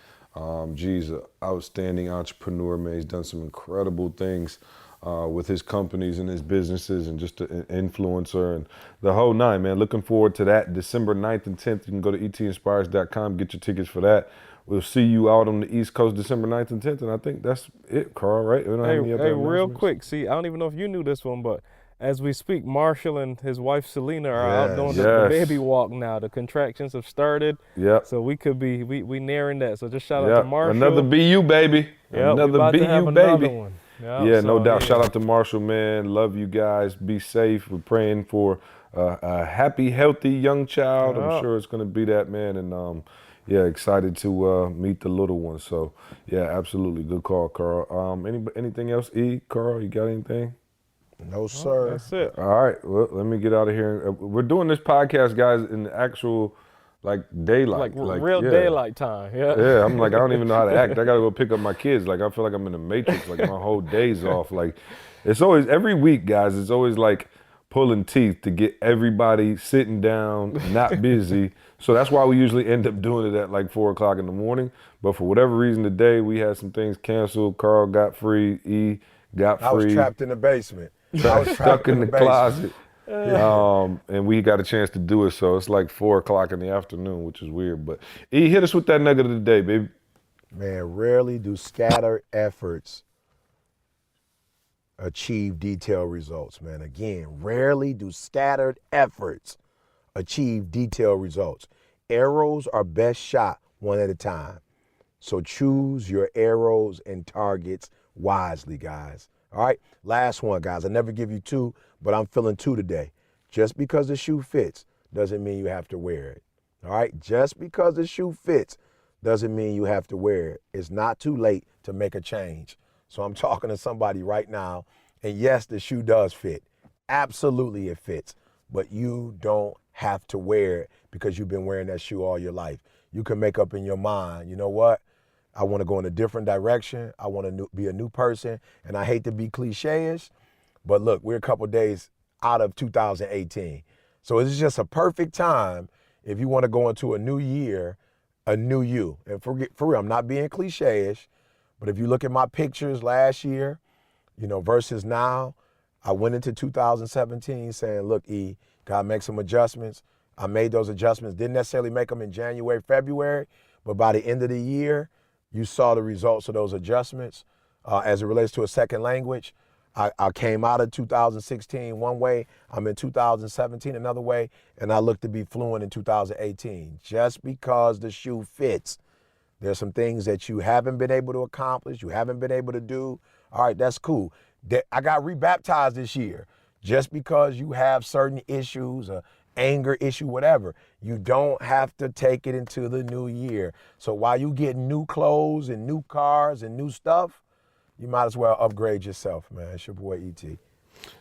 G's an outstanding entrepreneur, man. He's done some incredible things with his companies and his businesses and just an influencer and the whole nine, man. Looking forward to that. December 9th and 10th. You can go to etinspires.com, get your tickets for that. We'll see you out on the East Coast December 9th and 10th, and I think that's it, Carl, right? Hey, real quick, see, I don't even know if you knew this one, but as we speak, Marshall and his wife Selena are out doing the baby walk now. The contractions have started. Yep. So we could be we nearing that. So just shout out to Marshall. Another BU baby. Yep, another BU baby. One. Yep, no doubt. Shout out to Marshall, man. Love you guys. Be safe. We're praying for a happy, healthy young child. I'm sure it's gonna be that, man. And excited to meet the little one. So yeah, absolutely. Good call, Carl. Anything else, E? Carl, you got anything? No, sir. That's it. All right. Well, let me get out of here. We're doing this podcast, guys, in the actual daylight. Like real daylight time. Yeah. Yeah, I'm like, I don't even know how to act. I gotta go pick up my kids. Like, I feel like I'm in the Matrix. Like, my whole day's off. Like, it's always, every week, guys, it's always like pulling teeth to get everybody sitting down, not busy. So that's why we usually end up doing it at like 4 o'clock in the morning. But for whatever reason today, we had some things canceled. Carl got free. E got free. I was trapped in the basement. I was stuck in the closet. And we got a chance to do it, so it's like 4 o'clock in the afternoon, which is weird. But E, hit us with that nugget of the day, baby. Man, rarely do scattered efforts achieve detailed results, man. Again, rarely do scattered efforts achieve detailed results. Arrows are best shot one at a time. So choose your arrows and targets wisely, guys. All right, last one, guys. I never give you 2, but I'm feeling 2 today. Just because the shoe fits doesn't mean you have to wear it. All right, just because the shoe fits doesn't mean you have to wear it. It's not too late to make a change. So I'm talking to somebody right now, and yes, the shoe does fit. Absolutely it fits, but you don't have to wear it because you've been wearing that shoe all your life. You can make up in your mind, you know what? I want to go in a different direction. I want to be a new person. And I hate to be cliche-ish, but look, we're a couple days out of 2018. So it's just a perfect time if you want to go into a new year, a new you. And for real, I'm not being cliche-ish, but if you look at my pictures last year, versus now, I went into 2017 saying, look, E, gotta make some adjustments. I made those adjustments, didn't necessarily make them in January, February, but by the end of the year, you saw the results of those adjustments. As it relates to a second language, I came out of 2016 one way, I'm in 2017 another way, and I look to be fluent in 2018. Just because the shoe fits, there's some things that you haven't been able to accomplish, you haven't been able to do. All right, that's cool. I got rebaptized this year. Just because you have certain issues, anger issue, whatever, you don't have to take it into the new year. So while you get new clothes and new cars and new stuff, you might as well upgrade yourself, man. It's your boy E.T.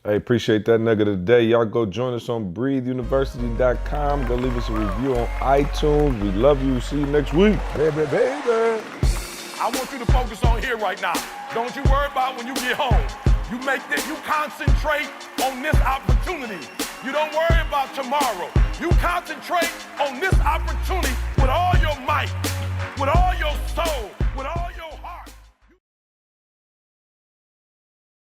Hey, appreciate that nugget of the day. Y'all go join us on breatheuniversity.com. Go leave us a review on iTunes. We love you. See you next week. Baby, baby. I want you to focus on here right now. Don't you worry about when you get home. You concentrate on this opportunity. You don't worry about tomorrow. You concentrate on this opportunity